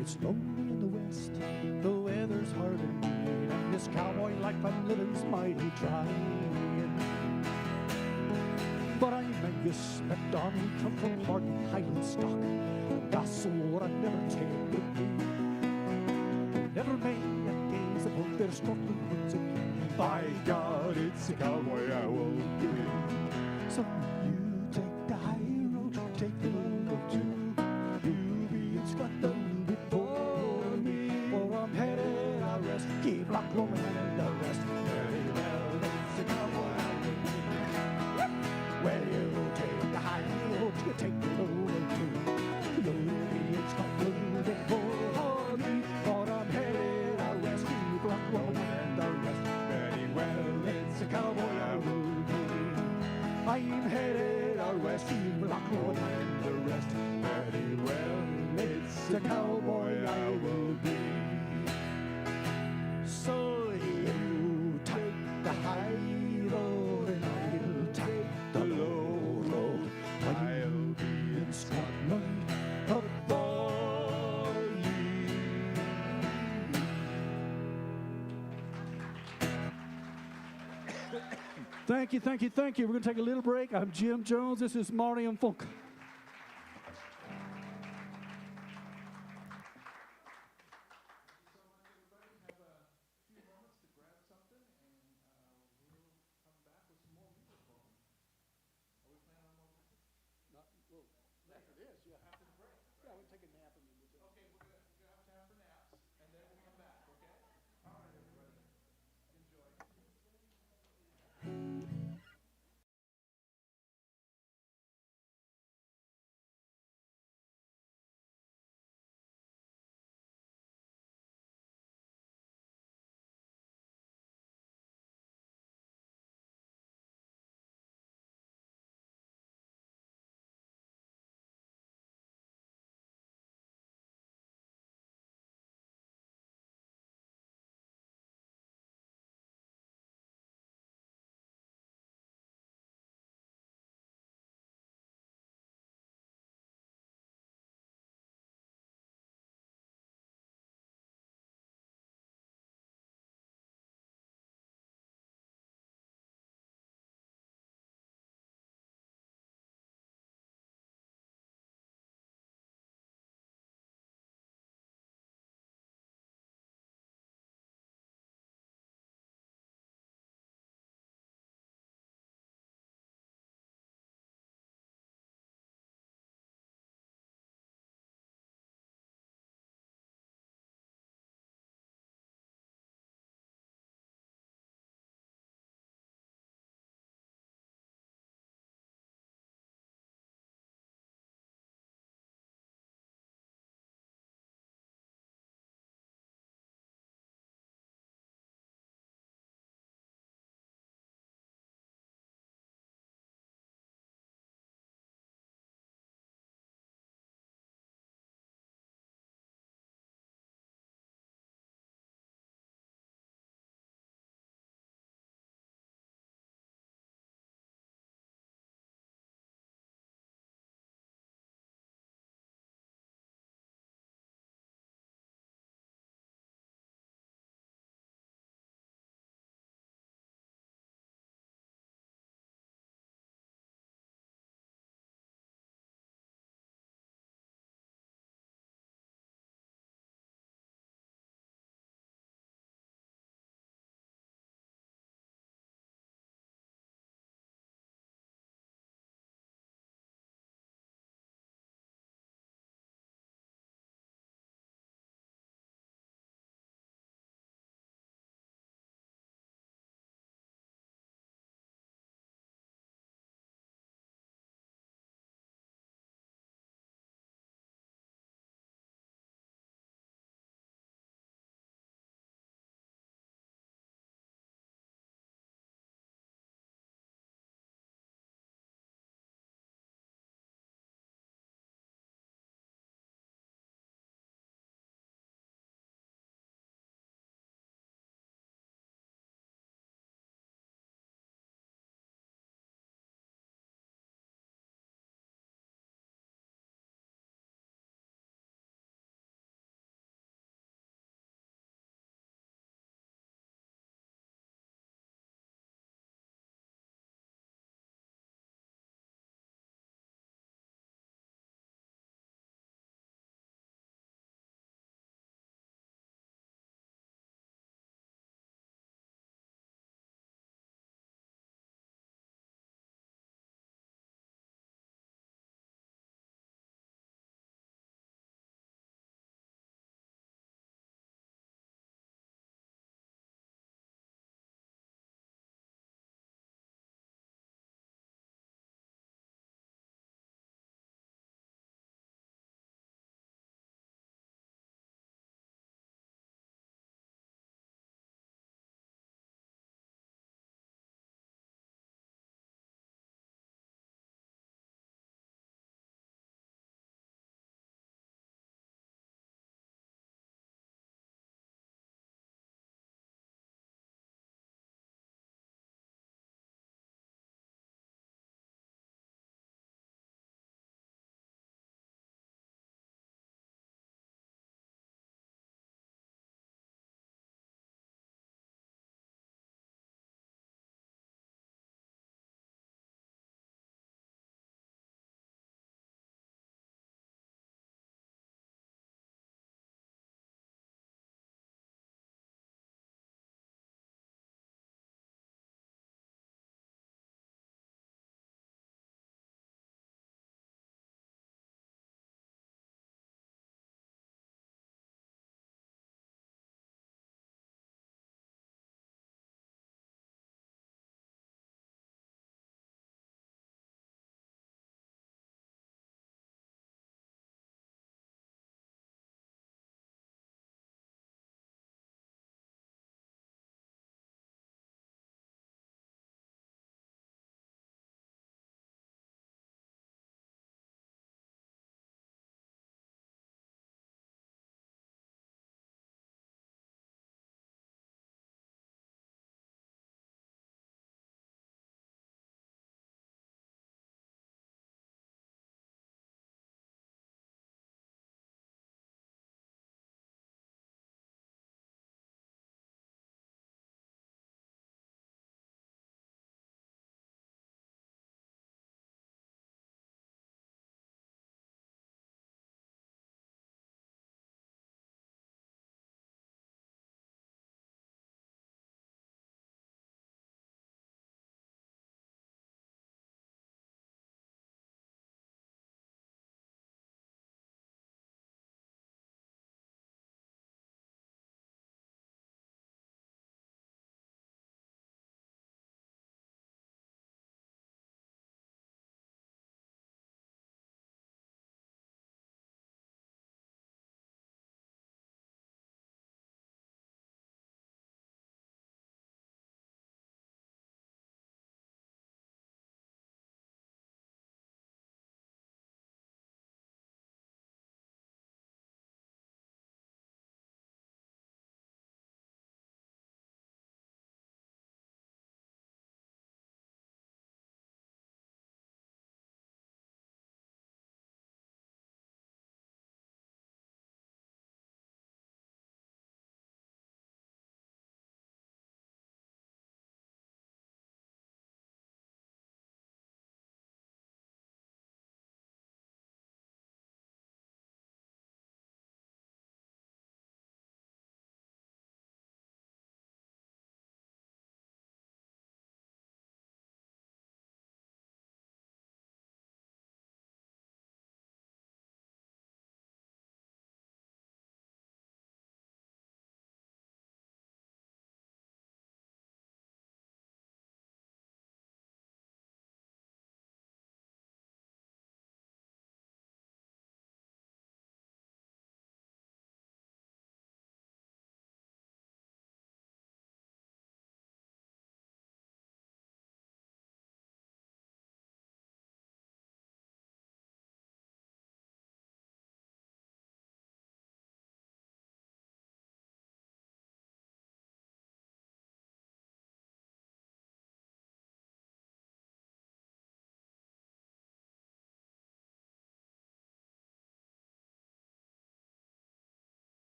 It's lonely in the west, the weather's hard and mean, and this cowboy life I'm living's mighty trying. But I'm Angus MacDonald, come from Hardy Highland stock, and that's what I never take with me. a cowboy I will be. So you take the high road and I'll take the low road. I'll be in Scotland for you. Thank you, thank you, thank you. We're going to take a little break. I'm Jim Jones. This is Mariam Funke. After this, yeah, after the break. Yeah, we'll take a nap and then we'll take. Okay, we're gonna have time for naps, and then we'll come back. Okay. All right, everybody. Enjoy.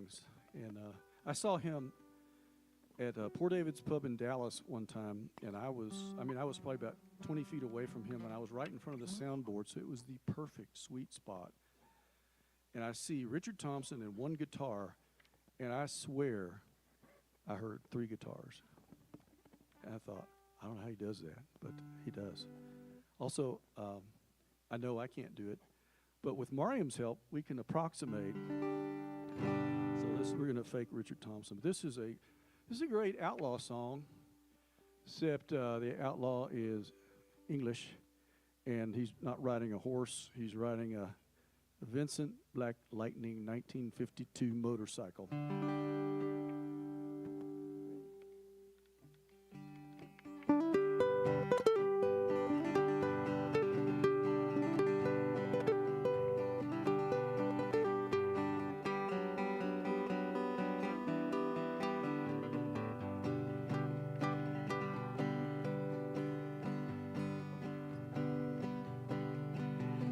Stallings. And I saw him at Poor David's Pub in Dallas one time, and I was probably about 20 feet away from him, and I was right in front of the soundboard, so it was the perfect sweet spot. And I see Richard Thompson and one guitar, and I swear I heard 3 guitars. And I thought, I don't know how he does that, but he does. Also, I know I can't do it, but with Mariam's help, we can approximate. So we're going to fake Richard Thompson. This is a great outlaw song, except the outlaw is English, and he's not riding a horse. He's riding a Vincent Black Lightning 1952 motorcycle.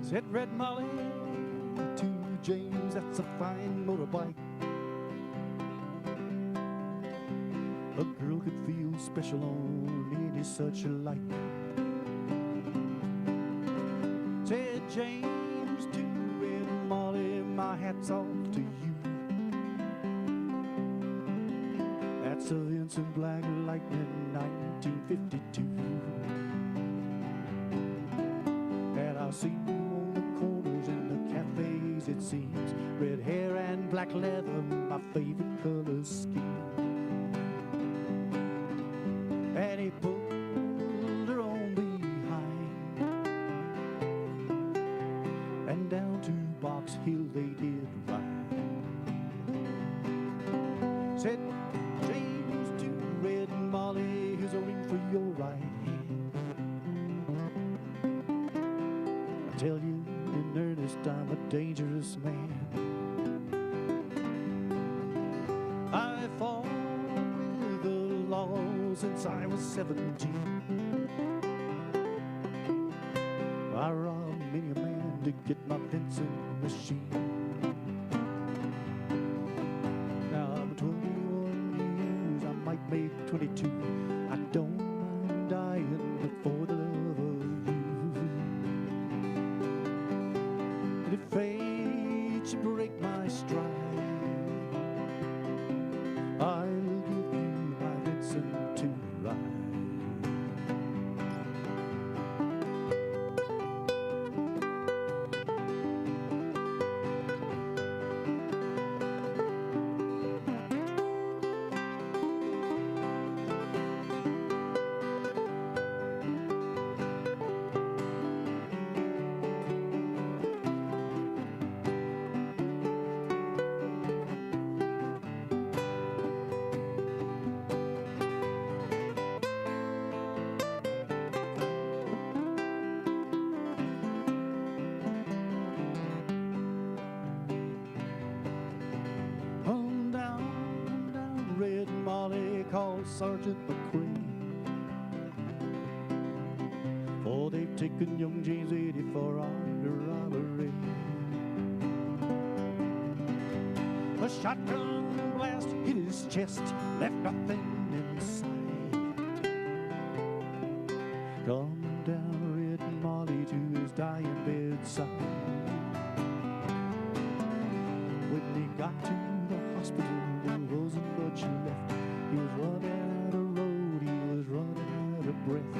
Said Red Molly to James, that's a fine motorbike. A girl could feel special on any such a like. Said James to Red Molly, my hat's off to you. That's a Vincent Black Lightning 1952. And I'll see you on the corners and the cafes, it seems. Red hair and black leather, my favorite color scheme. And he pulled her on behind, and down to Box Hill they did ride. Said James to Red Molly, here's a ring for your right hand. I tell you in earnest, I'm a dangerous man. I fought with the law since I was 17. I robbed many a man to get my Vincent machine. Now I'm 21 years, I might make 22. I don't mind dying, but for the love of you. And if fate should break my stride, I'll give you my Vincent to ride. On down, Red Molly called Sergeant McCrae, for they've taken young James 80 for armed robbery. A shotgun blast hit his chest, left nothing inside. Come down, Red Molly, to his dying bedside. When he got to the hospital, there wasn't much left. He was running out of road, he was running out of breath.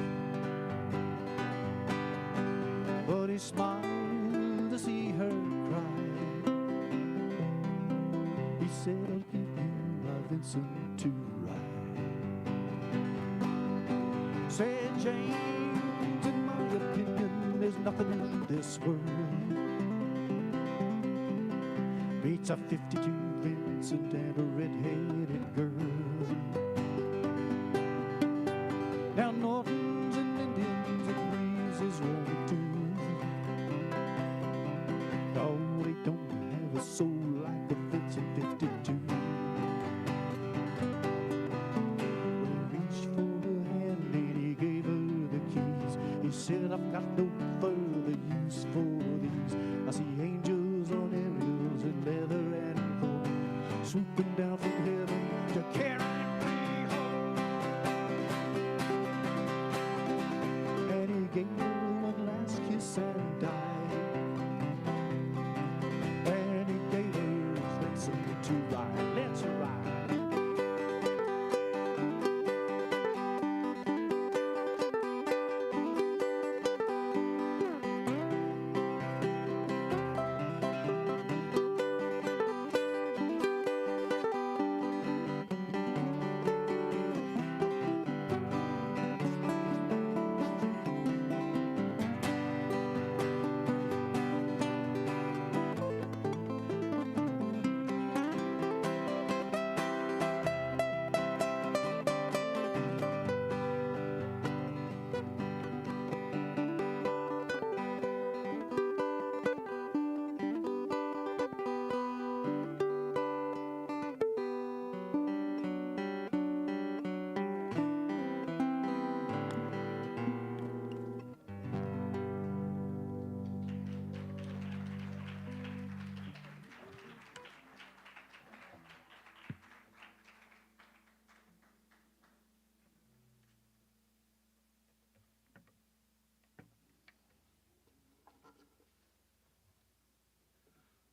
But he smiled to see her cry. He said, I'll give you my Vincent to ride. Said James, in my opinion, there's nothing in this world beats a 52 Vincent and a red-headed girl. Now Nortons and Indians and breezes roll too. No, they don't have a soul like a Vincent 52. He reached for her hand and he gave her the keys. He said, I've got no further use for these. I see angels on aerials in leather and gold, swoop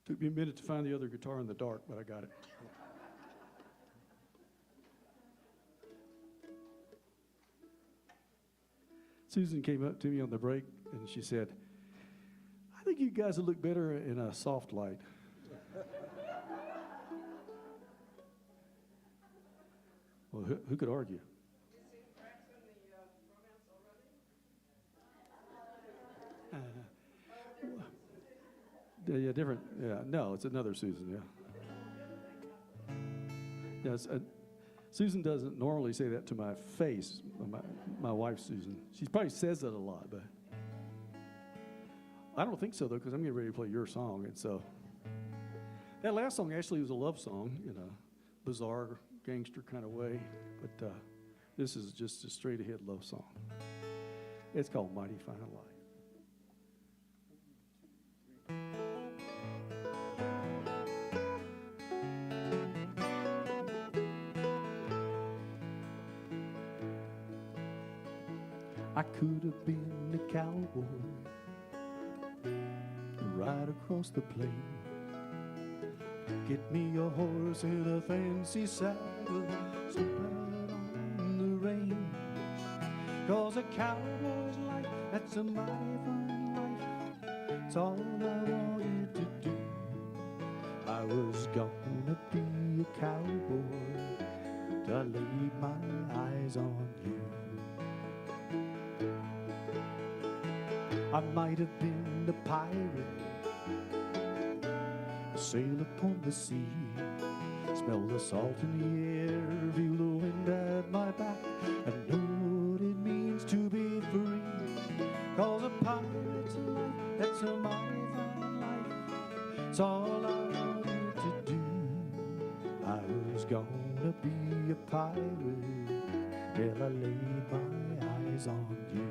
Took me a minute to find the other guitar in the dark, but I got it. Susan came up to me on the break and she said, I think you guys would look better in a soft light. Well, who could argue? Yeah, different. Yeah, no, it's another Susan. Yeah. Yes, Susan doesn't normally say that to my face. My wife, Susan. She probably says that a lot, but I don't think so though, because I'm getting ready to play your song, and so that last song actually was a love song in a bizarre gangster kind of way, but this is just a straight ahead love song. It's called Mighty Fine Light. I could have been a cowboy right across the plain. Get me a horse and a fancy saddle, slip out on the range. 'Cause a cowboy's life, that's a mighty fine life. It's all I wanted to do. I was gonna be a cowboy till I laid my eyes on you. I might have been a pirate, sail upon the sea, smell the salt in the air, feel the wind at my back, and know what it means to be free. 'Cause a pirate's life, that's a mighty fine life. It's all I wanted to do. I was gonna be a pirate till I laid my eyes on you.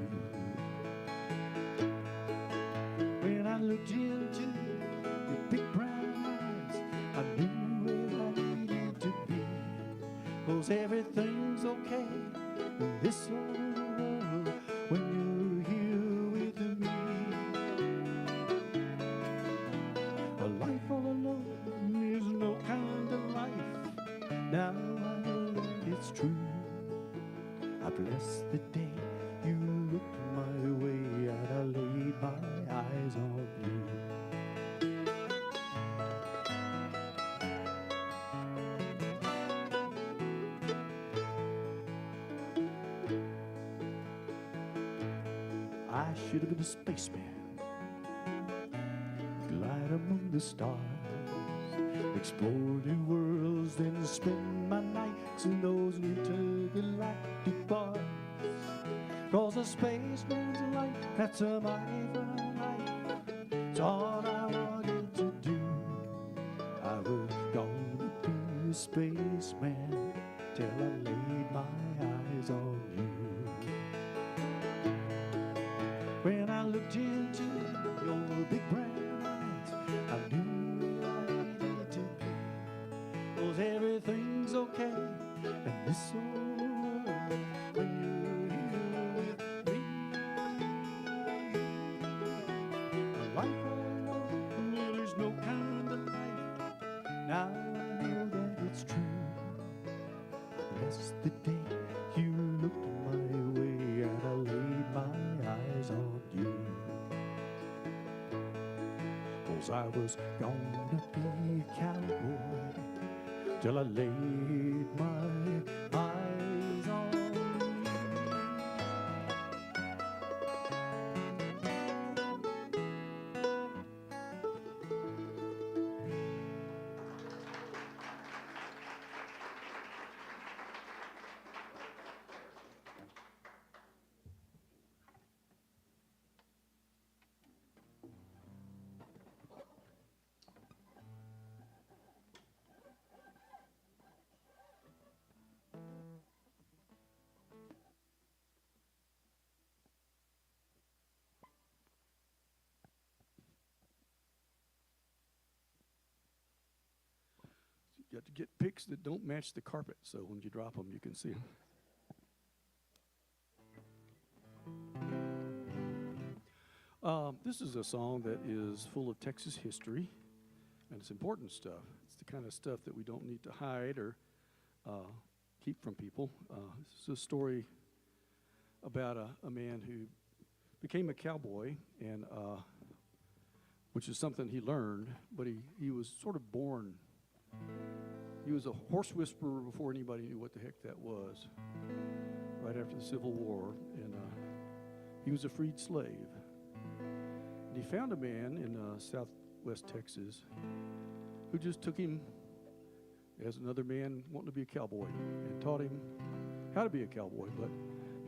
When I looked into your big brown eyes, I knew where I needed to be. 'Cause everything's okay in this old world when you're here with me. A life all alone is no kind of life. Now I know that it's true. I bless the day you looked my way and I laid my eyes on you. I should have been a spaceman, glide among the stars, explore new worlds, then spend my nights in those intergalactic bars. 'Cause a spaceman's life, that's a mighty fine life. It's all I wanted to do. I was gonna be a spaceman till I laid my eyes on you. When I looked into your big brown eyes, I knew where I needed to be. 'Cause everything's okay in this old world when you're here with me. A life alone, well, there's no kind of life. Now I know that it's true. I bless the day you looked my way and I laid my eyes on you. 'Cause I was gonna be a cowboy till I laid my eyes on you. You have to get picks that don't match the carpet, so when you drop them, you can see them. This is a song that is full of Texas history. and it's important stuff. It's the kind of stuff that we don't need to hide or keep from people. This is a story about a man who became a cowboy, and which is something he learned, but he was sort of born. He was a horse whisperer before anybody knew what the heck that was, right after the Civil War, and he was a freed slave. And he found a man in southwest Texas who just took him as another man wanting to be a cowboy and taught him how to be a cowboy, but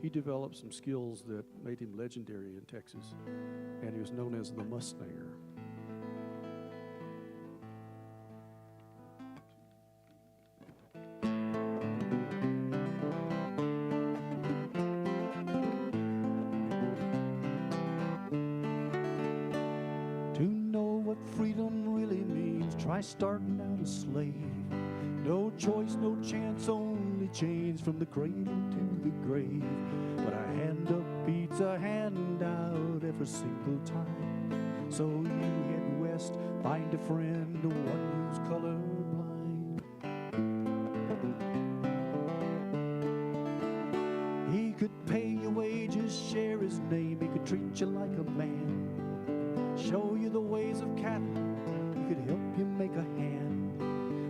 he developed some skills that made him legendary in Texas, and he was known as the Mustanger. To know what freedom really means, try starting out a slave. No choice, no chance, only chains from the cradle to the grave. But a hand up beats a hand out every single time. So you head west, find a friend, one who's colorblind. He could pay your wages, share his name, he could treat you like a man, show you the ways of cattle, he could help you make a hand.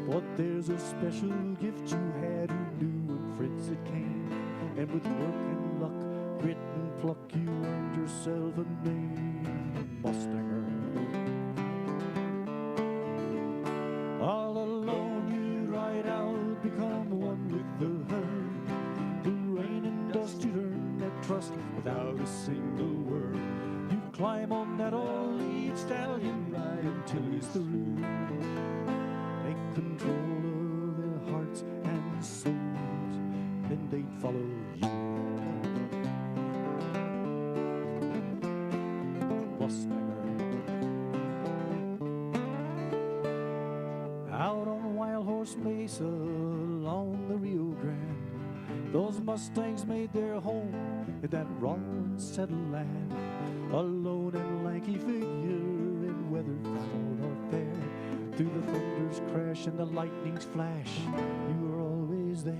But there's a special gift you had who knew when friends it came, and with work and luck, grit and pluck, you earned yourself a name, Mustanger. All alone you ride out, become one with the herd. Through rain and dust you learn that trust without a single word. You climb on that all-lead stallion, ride until he's through. Take control of their hearts and souls, then they'd follow you. Mustanger. Out on Wild Horse Mesa along the Rio Grande, those Mustangs made their home in that raw and settled land. A lone and lanky figure in weather foul or fair. Through the thunder's crash and the lightning's flash, you were always there.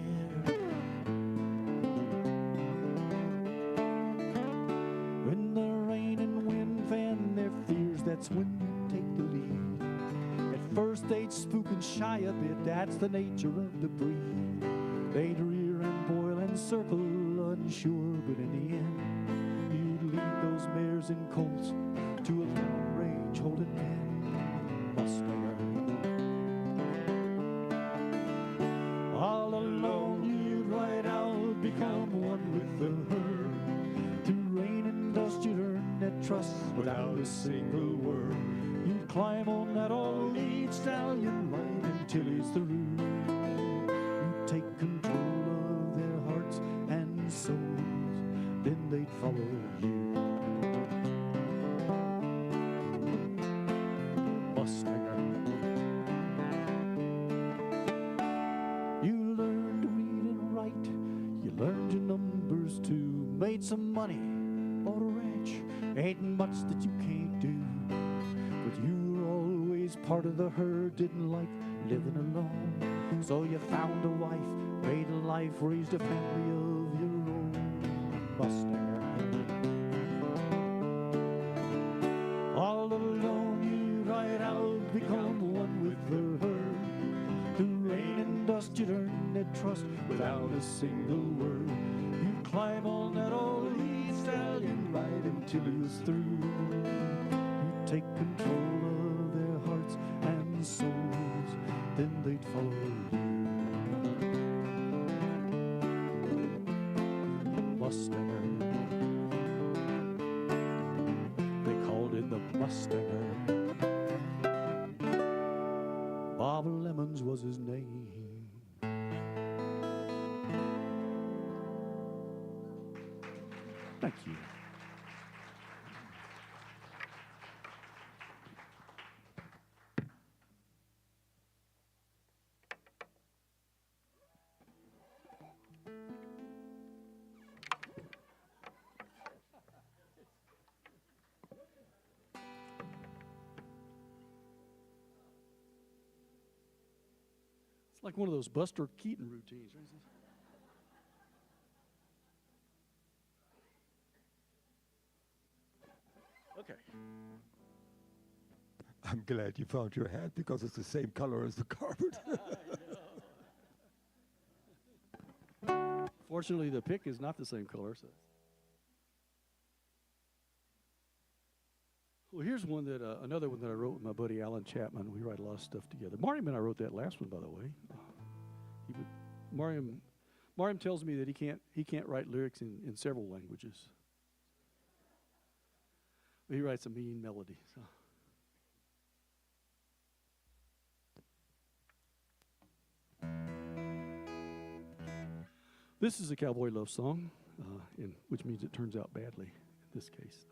When the rain and wind fan their fears, that's when you take the lead. At first they'd spook and shy a bit, that's the nature of the breed. They'd rear and boil and circle unsure, but in the end, you'd lead those mares and colts to a long range holding men, Mustanger. All alone you'd ride out, become one with the herd. Through rain and dust you'd earn that trust without a single word. You'd climb on that all-lead stallion right until he's through. You'd take control of their hearts and souls, then they'd follow you. Mustanger. You learned to read and write, you learned your numbers too, made some money, bought a ranch, ain't much that you can't do. But you were always part of the herd, didn't like living alone. So you found a wife, made a life, raised a family of your own, Mustanger. All alone you ride out, become one with the herd. Through rain and dust you'd earn that trust without a single word. You'd climb on that old-lead stallion right until he was through. You'd take control of their hearts and souls, then they'd follow you. Mustanger. They called it the Mustanger. Bob Lemons was his name. Thank you. Like one of those Buster Keaton routines. Right? Okay. I'm glad you found your hat because it's the same color as the carpet. Fortunately, the pick is not the same color. So. Well, here's one that another one that I wrote with my buddy Alan Chapman. We write a lot of stuff together. Mariam and I wrote that last one, by the way. Mariam tells me that he can't write lyrics in several languages. But he writes a mean melody. So. This is a cowboy love song, which means it turns out badly in this case.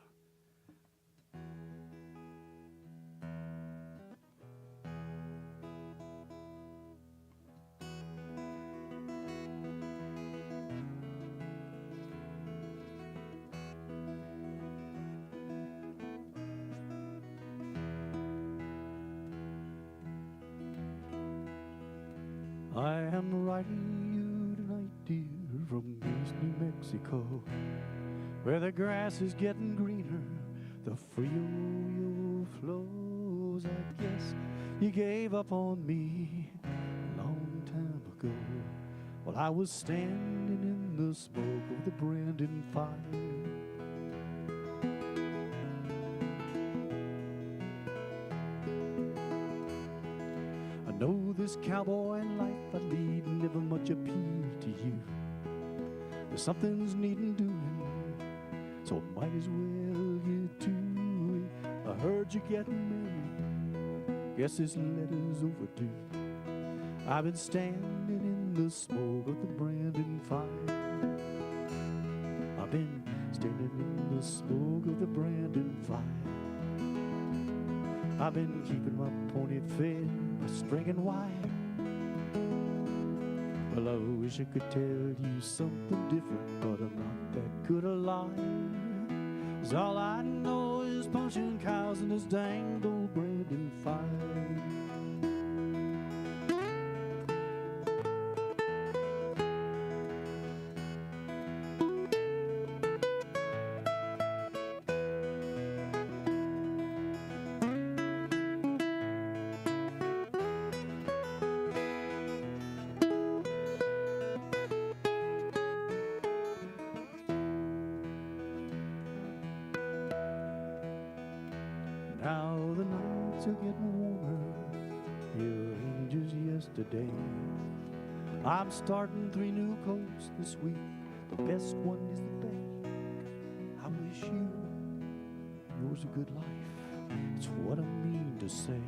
I am writing you tonight, dear, from East New Mexico, where the grass is getting greener, the Rio flows. I guess you gave up on me a long time ago, while I was standing in the smoke of the branding fire. I know this cowboy life I lead never much appealed to you, but something's needing doing, so might as well get to it. I heard you getting married, guess this letter's overdue. I've been standing in the smoke of the branding fire. I've been standing in the smoke of the branding fire. I've been keeping my pony fed by string and wire. Well, I wish I could tell you something different, but I'm not that good a liar. 'Cause all I know is punching cows in this dang old branding fire. Now the nights are getting warmer, here ain't just yesterday. I'm starting 3 new coats this week, the best one is the bay. I wish yours a good life, it's what I mean to say,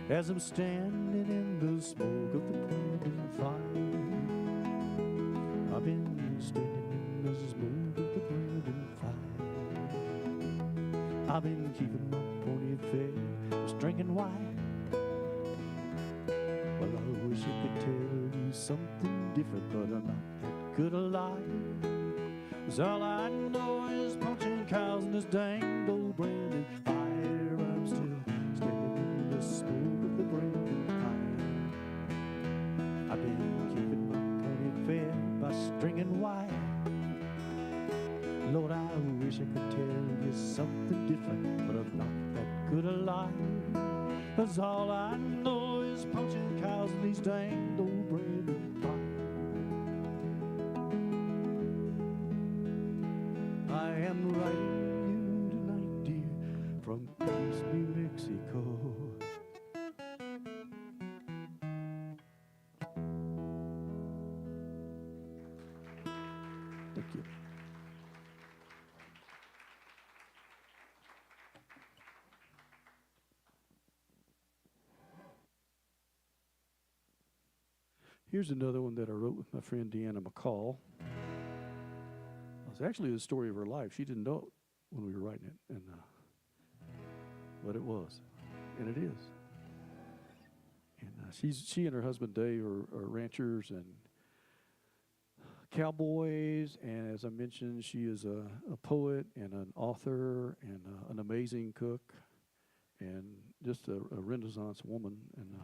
as I'm standing in the smoke of the branding fire. I've been standing in the smoke of the branding fire. I've been keeping my pony fed with string and wire. Well, I wish I could tell you something different, but I'm not that good a liar. 'Cause all I know is punching cows in this dang old branding fire. I'm still standing in the smoke of the branding fire. I've been keeping my pony fed by string and wire. Lord, I wish I could tell you something different, but I'm not that good a liar. 'Cause all I know is punching cows in these dang old branding fire. I am writing you tonight, dear, from East New Mexico. Thank you. Here's another one that I wrote with my friend Deanna McCall. It's actually the story of her life. She didn't know it when we were writing it, but it was, and it is. And she and her husband Dave are ranchers and cowboys, and as I mentioned, she is a poet and an author and an amazing cook, and just a Renaissance woman. And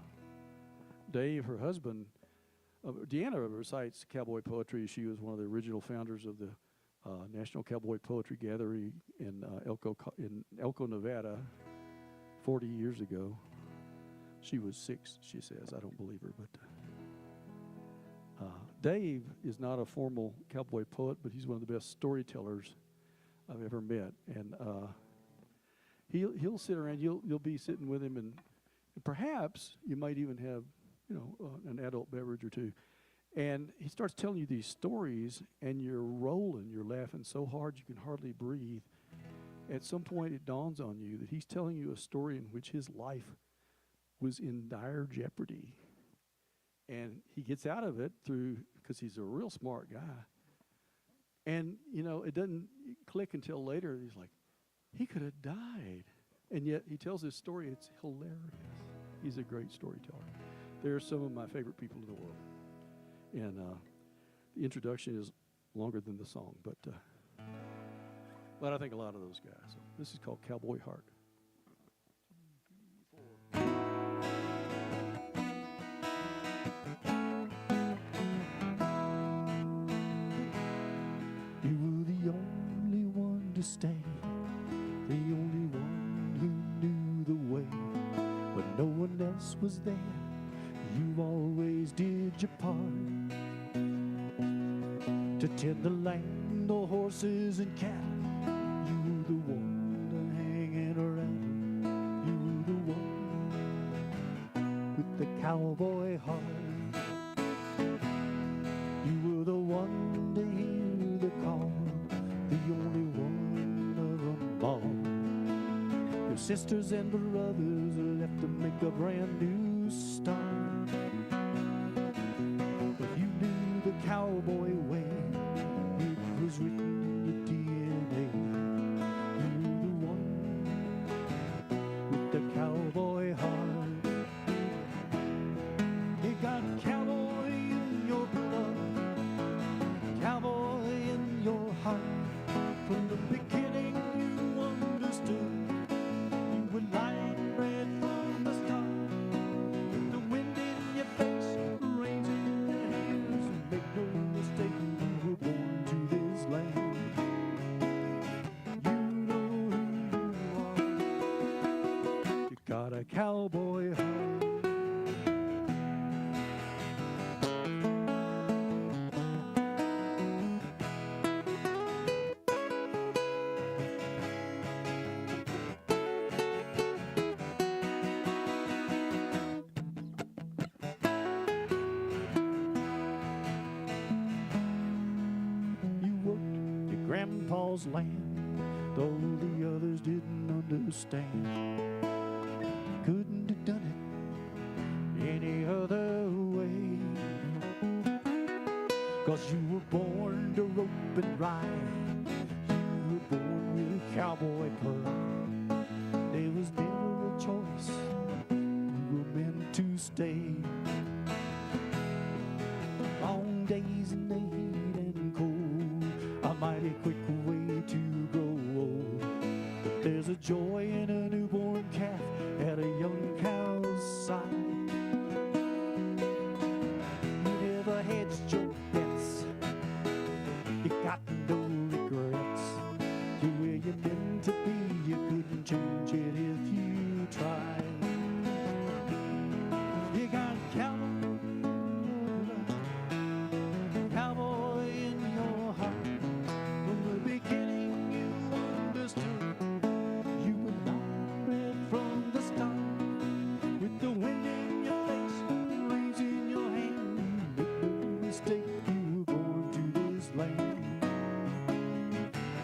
Dave, her husband, Deanna recites cowboy poetry. She was one of the original founders of the National Cowboy Poetry Gathering in Elko, Nevada, 40 years ago. She was 6, she says. I don't believe her, but Dave is not a formal cowboy poet, but he's one of the best storytellers I've ever met. And he'll sit around. You'll be sitting with him, and perhaps you might even have, an adult beverage or two. And he starts telling you these stories, and you're rolling, you're laughing so hard you can hardly breathe. At some point, it dawns on you that he's telling you a story in which his life was in dire jeopardy. And he gets out of it because he's a real smart guy. And, it doesn't click until later. He's like, he could have died. And yet he tells this story. It's hilarious. He's a great storyteller. They're some of my favorite people in the world. And the introduction is longer than the song, but I think a lot of those guys. So this is called Cowboy Heart. You were the only one to stay, the only one who knew the way. When no one else was there, you always did your part. To tend the land, the horses and cattle, you were the one hanging around. You were the one with the cowboy heart. You were the one to hear the call, the only one of them all. Your sisters and brothers left to make a brand new start. But you knew the cowboy way, it was written in your DNA. You were the one with the cowboy heart. You got cowboy in your blood, cowboy in your heart. From the beginning you understood, you were lion bred from the start. With the wind in your face, rains in your hands, make no mistake, you were born to this land. You know who you are, you got a cowboy heart. You worked your grandpa's land, though the others didn't understand. Couldn't have done it any other way. 'Cause you were born to rope and ride, you were born with cowboy pride. There was never a choice, you were meant to stay. Long days in the heat and cold, a mighty quick way to grow old. But there's a joy in a newborn calf at a young cow's side. You never hedged your bets, you got no regrets. You're where you're meant to be, you couldn't change it if you tried. You got cowboy in your heart. From the beginning you understood, you were not bred from the start. With the wind in your face, rains in your hand, make no mistake, you were born to this land.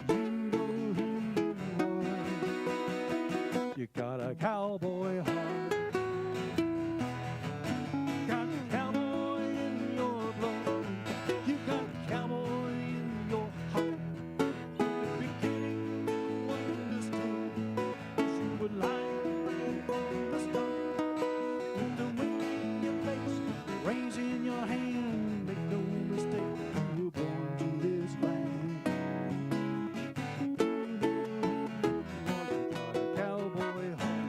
You know who you are, you got a cowboy heart. Got cowboy in your blood, you got cowboy in your heart. From the beginning you understood, you were lying right from the start. With the wind in your face, rains in your hand, make no mistake, you were born to this land. You got a cowboy heart.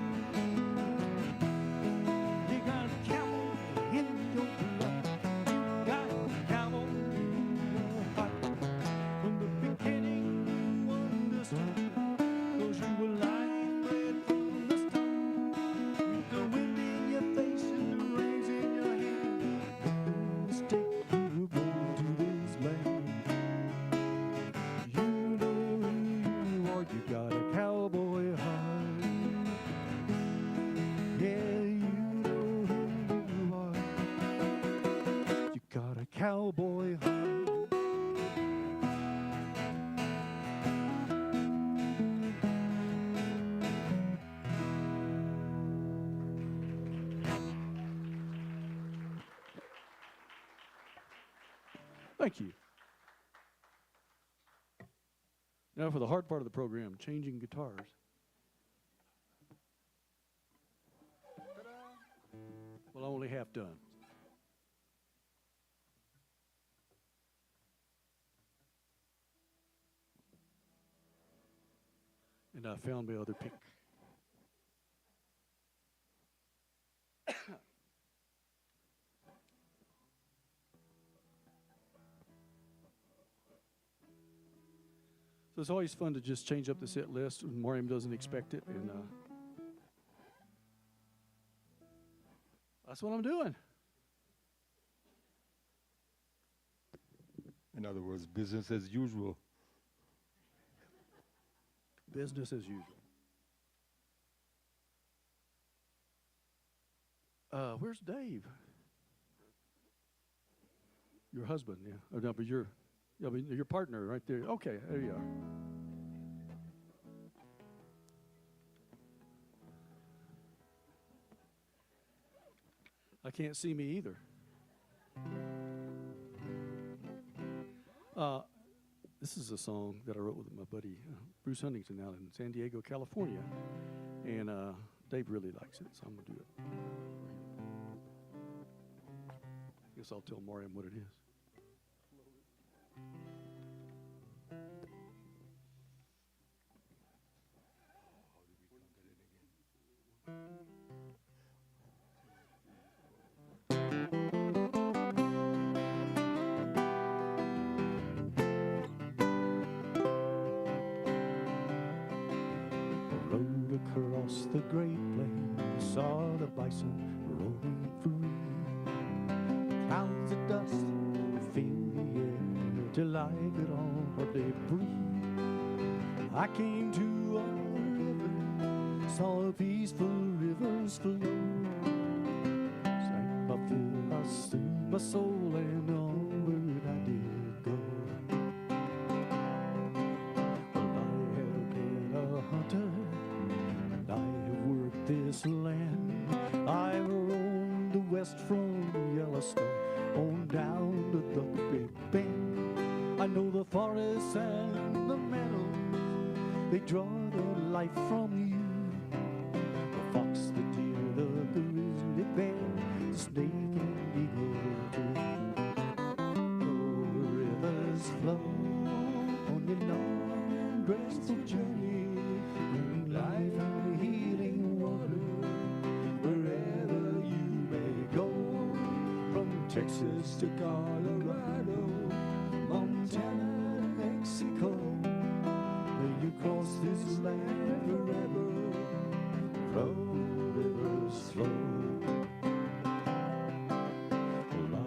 Thank you. Now for the hard part of the program, changing guitars. Well, only half done. And I found my other pick. So it's always fun to just change up the set list when Mariam doesn't expect it, and that's what I'm doing. In other words, business as usual. Business as usual. Where's Dave? Your husband, yeah. Oh, no, but your partner right there. Okay, there you are. I can't see me either. This is a song that I wrote with my buddy Bruce Huntington out in San Diego, California. And Dave really likes it, so I'm going to do it. I guess I'll tell Mariam what it is. Rode across the great plain, saw the bison roaming free. Clouds of dust filled the air till I could hardly breathe. I came to a river, saw peaceful rivers flow. Sang my fill, I soothed my soul, and onward I did go. Hunter, and I have worked this land. I've roamed the west from Yellowstone on down to the Big Bend. I know the forests and the meadows, they draw their life from you. The fox, the deer, the grizzly bear, the snake and eagle too. The rivers flow on your long and graceful journey, bring life and healing water wherever you may go. From Texas to Colorado, Montana to Mexico, may you cross this land forever. Flow, rivers flow. Well, I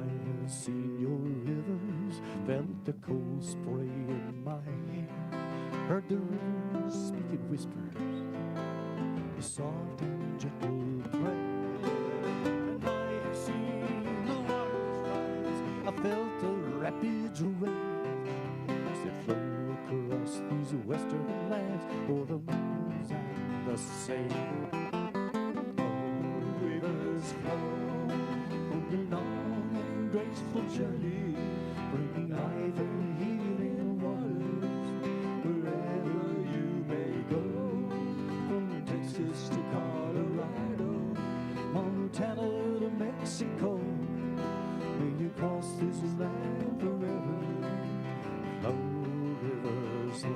have seen your rivers, felt the cold spray in my hair, heard the rivers speak in whispers, a soft and gentle prayer. And I have seen the waters rise, I felt the rapids raise, as they flow across these western lands, o'er the moons and the sand. Oh, rivers flow on your long and graceful journey, bringing life and healing waters wherever you may go. From Texas to Colorado, Montana to Mexico, may you cross this land forever. Flow, rivers flow.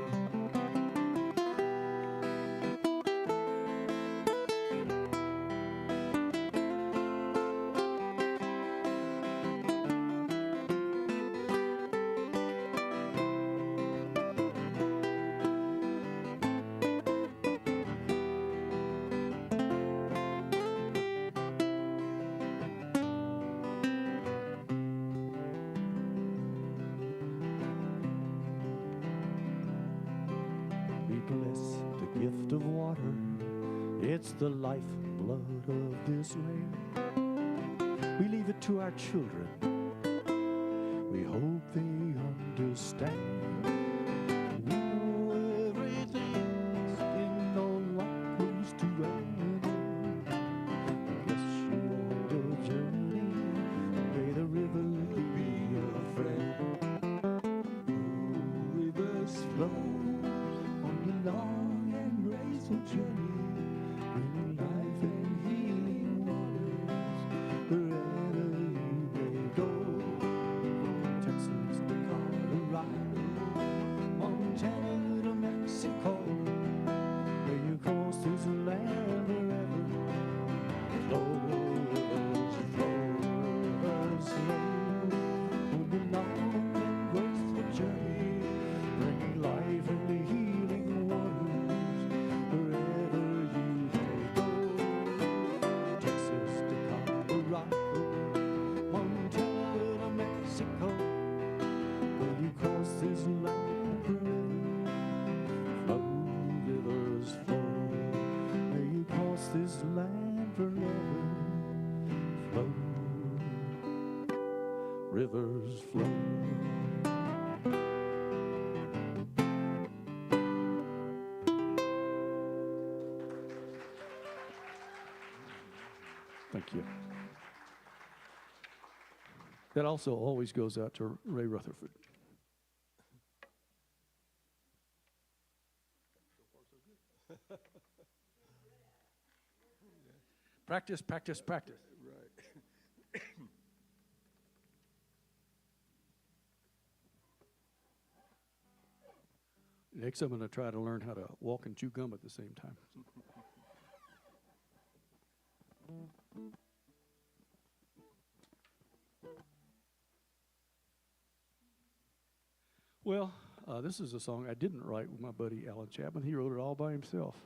We bless the gift of water, it's the lifeblood of this land. We leave it to our children, we hope they understand. Ooh, everything's in the light goes to an end. Bless you on the journey, may the river be your friend. and forever flow. Rivers flow. Thank you. That also always goes out to Ray Rutherford. Practice, practice, practice. Right. Next, I'm going to try to learn how to walk and chew gum at the same time. Well, this is a song I didn't write with my buddy Alan Chapman. He wrote it all by himself.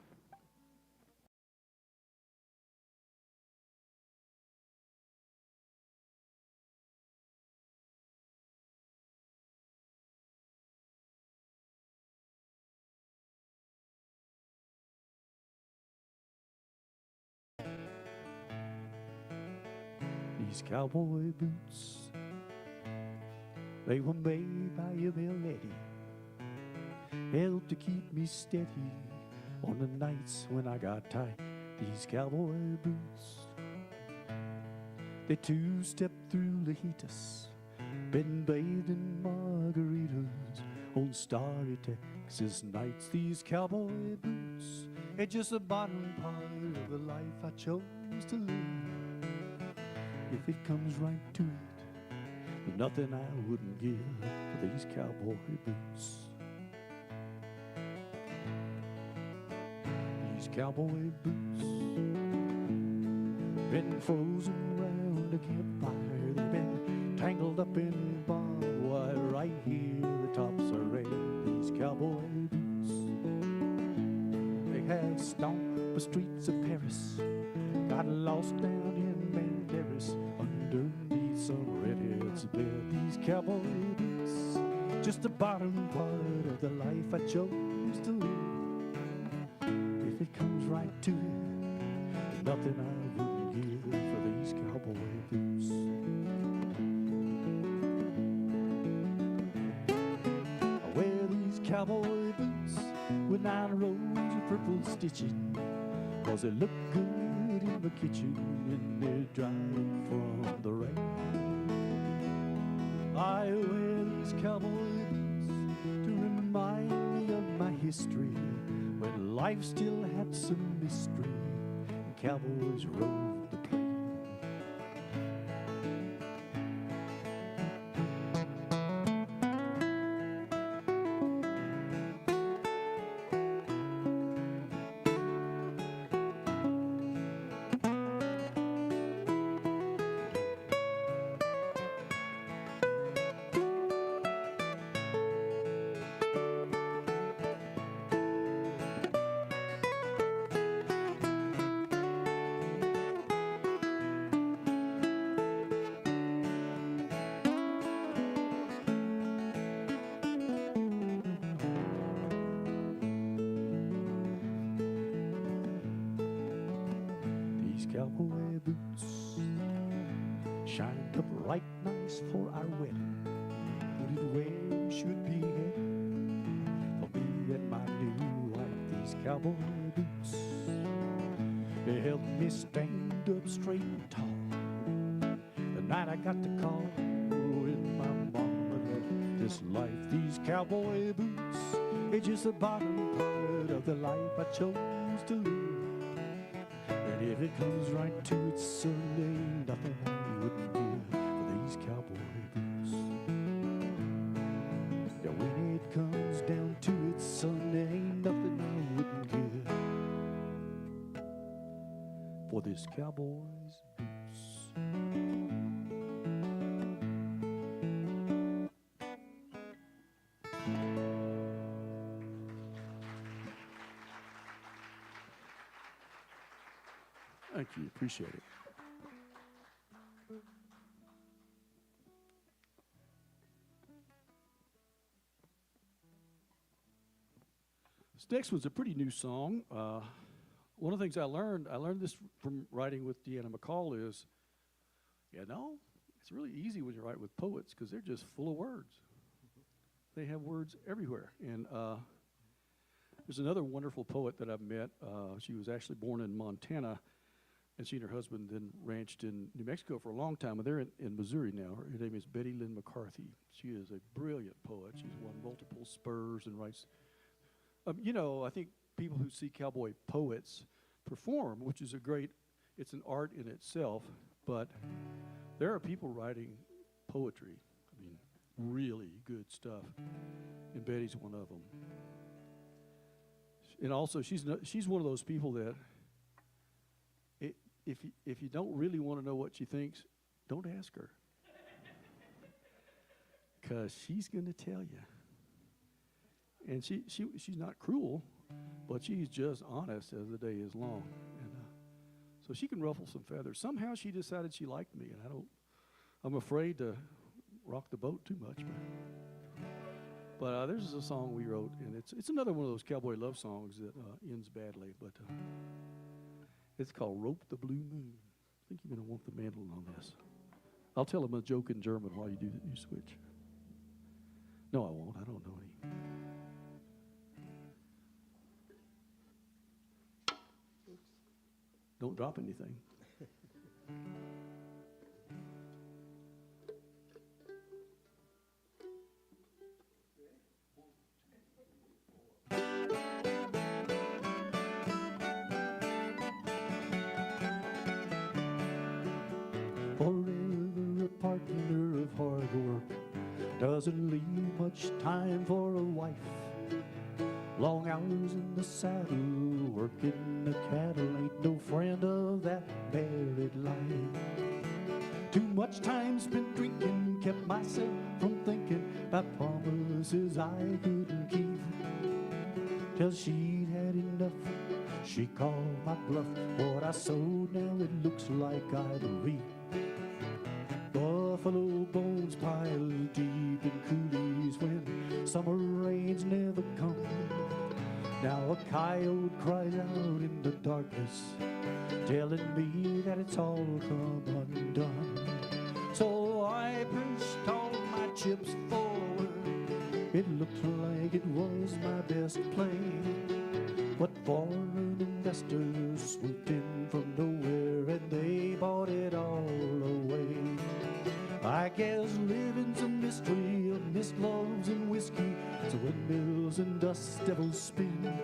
These cowboy boots, they were made by a lady, helped to keep me steady on the nights when I got tight. These cowboy boots, they two-step through Lajitas, been bathed in margaritas on starry Texas nights. These cowboy boots, they're just the bottom part of the life I chose to live. If it comes right to it, nothing I wouldn't give for these cowboy boots. These cowboy boots, been frozen around a campfire. They've been tangled up in barbed wire right here. The tops are red. These cowboy boots, they have stomped the streets of Paris, got lost down in Banderas underneath some redhead's bed. These cowboy boots, just the bottom part of the life I chose to live. If it comes right to it, nothing I wouldn't give for these cowboy boots. I wear these cowboy boots with 9 rows of purple stitching, 'cause they look good in the kitchen and they're drying from the rain. I wear these cowboy boots to remind me of my history, when life still had some mystery and cowboys rode the plain. Cowboy boots shined up right nice for our wedding. Put it where it should be heading for me and my new wife. These cowboy boots, they helped me stand up straight and tall the night I got the call when my mama left this life. These cowboy boots, they're just the bottom part of the life I chose to live. And if it comes right to it, Sunday, nothing I wouldn't give for these cowboy boots. Yeah, when it comes down to it, Sunday, nothing I wouldn't give for this cowboy's boots. Thank you. Appreciate it. This next one's a pretty new song. one of the things I learned this from writing with Deanna McCall is, it's really easy when you write with poets because they're just full of words. They have words everywhere. And there's another wonderful poet that I've met. She was actually born in Montana, and she and her husband then ranched in New Mexico for a long time. And they're in Missouri now. Her name is Betty Lynn McCarthy. She is a brilliant poet. She's won multiple Spurs and writes. I think people who see cowboy poets perform, which is it's an art in itself, but there are people writing poetry. I mean, really good stuff. And Betty's one of them. And also, she's one of those people that if you don't really want to know what she thinks, don't ask her. Because she's going to tell you. And she's not cruel, but she's just honest as the day is long. And so she can ruffle some feathers. Somehow she decided she liked me, and I'm afraid to rock the boat too much. But there's a song we wrote, and it's another one of those cowboy love songs that ends badly, but it's called Rope the Blue Moon. I think you're going to want the mandolin on this. I'll tell him a joke in German while you do that. You switch. No, I won't. I don't know any. Don't drop anything. Forever a partner of hard work doesn't leave much time for a wife. Long hours in the saddle, working the cattle, ain't no friend of that married life. Too much time spent drinking kept myself from thinking about promises I couldn't keep. Till she'd had enough, she called my bluff. What I sowed now it looks like I'd reap. Buffalo bones piled deep in coulees when summer rains never come. Now a coyote cries out in the darkness, telling me that it's all come undone. So I pushed all my chips forward. It looked like it was my best play. But foreign investors swooped in from nowhere and they bought it all away. I guess living's a mystery of mist loaves and whiskey, so windmills and dust devils spin.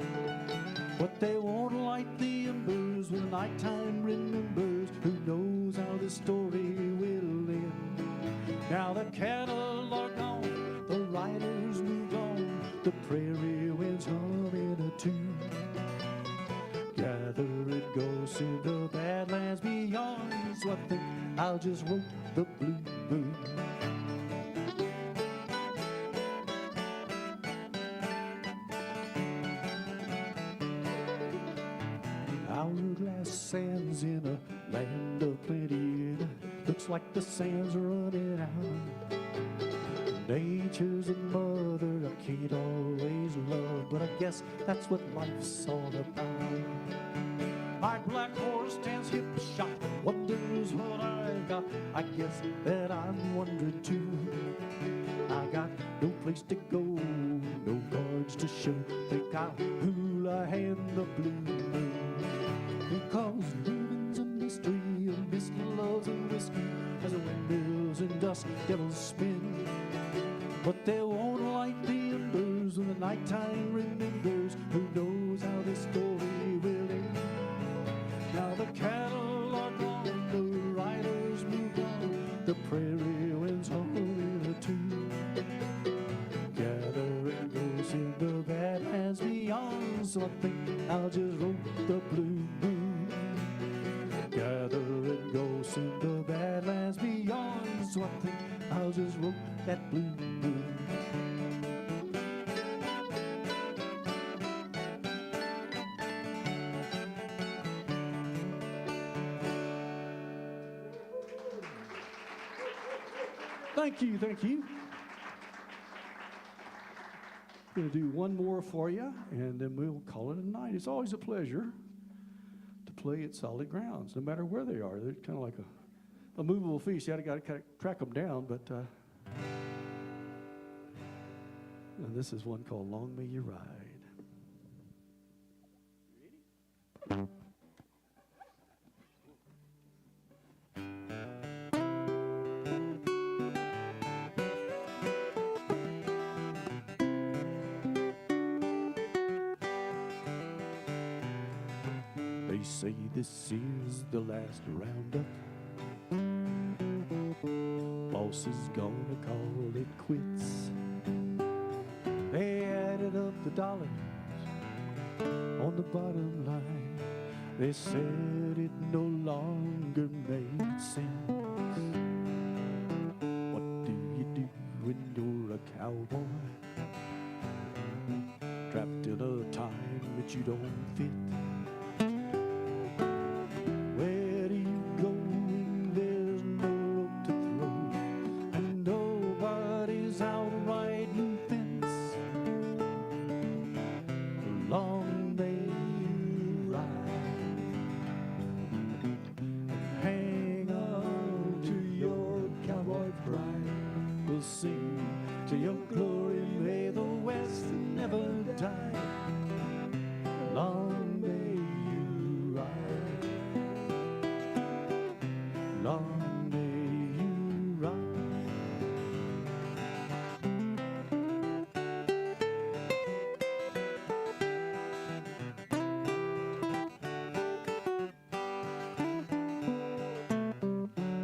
But they won't light the embers when nighttime remembers. Who knows how this story will end? Now the cattle are gone, the riders moved on, the prairie winds hum in a tune. Gathering ghosts in the badlands beyond, so I think I'll just rope the blue moon. Hourglass sands in a land of plenty. Looks like the sand's running out. Nature's a mother I can't always love, but I guess that's what life's all about. My black horse stands hip shot, wonders what I got. I guess that I'm wondering too. I got no place to go, no cards to show. Think I'll hula hand the blue moon. Because living's a mystery of mist, loves and whiskey, as the windmills and dust devils spin. But they won't light the embers when the nighttime remembers. Who knows how this story will end? Now the cattle are gone, the riders moved on, the prairie winds hum in a tune. Gathering ghosts in the badlands beyond, so I think I'll just rope the blue moon. Gathering ghosts in the badlands beyond, so I think I'll just rope that blue moon. Thank you, thank you. Going to do one more for you, and then we'll call it a night. It's always a pleasure play at solid grounds, no matter where they are. They're kind of like a movable feast. You got to kind of track them down, but and this is one called Long May You Ride. They say this is the last roundup. Boss is gonna call it quits. They added up the dollars on the bottom line. They said it no longer made sense. What do you do when you're a cowboy? Trapped in a time that you don't fit. Where do you go when there's no rope to throw and nobody's out riding fence? Long may you ride and hang on to your cowboy pride. We'll sing to your glory, may the West never die. Long may you ride. Long may you ride.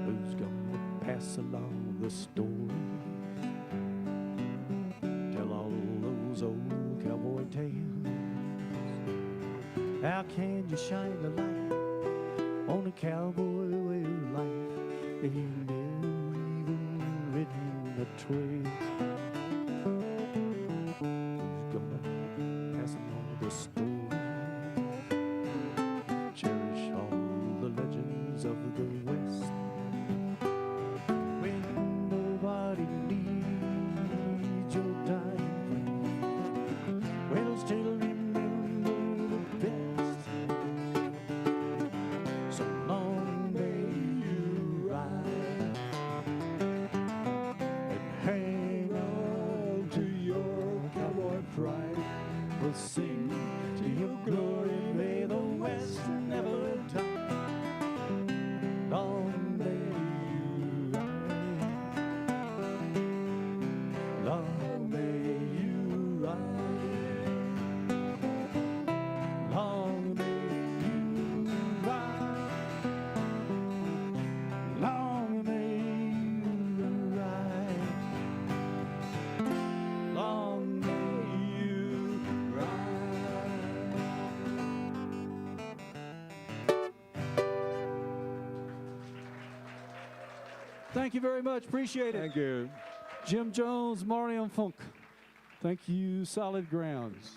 Who's gonna pass along the story? Tell all those old cowboy tales. How can you shine a light on a cowboy way of life if you've never even ridden a trail? Who's gonna pass along the story? Cherish all the legends of the West. When nobody needs your dying friend, well, still remember the best. So long may you ride and hang on to your cowboy pride. We'll sing to your glory, may the West never die. Long may you ride. Long may you ride. Long may you ride. Long may you ride. Long may you ride. Thank you very much. Appreciate it. Thank you. Jim Jones, Mariam Funke. Thank you, Solid Grounds.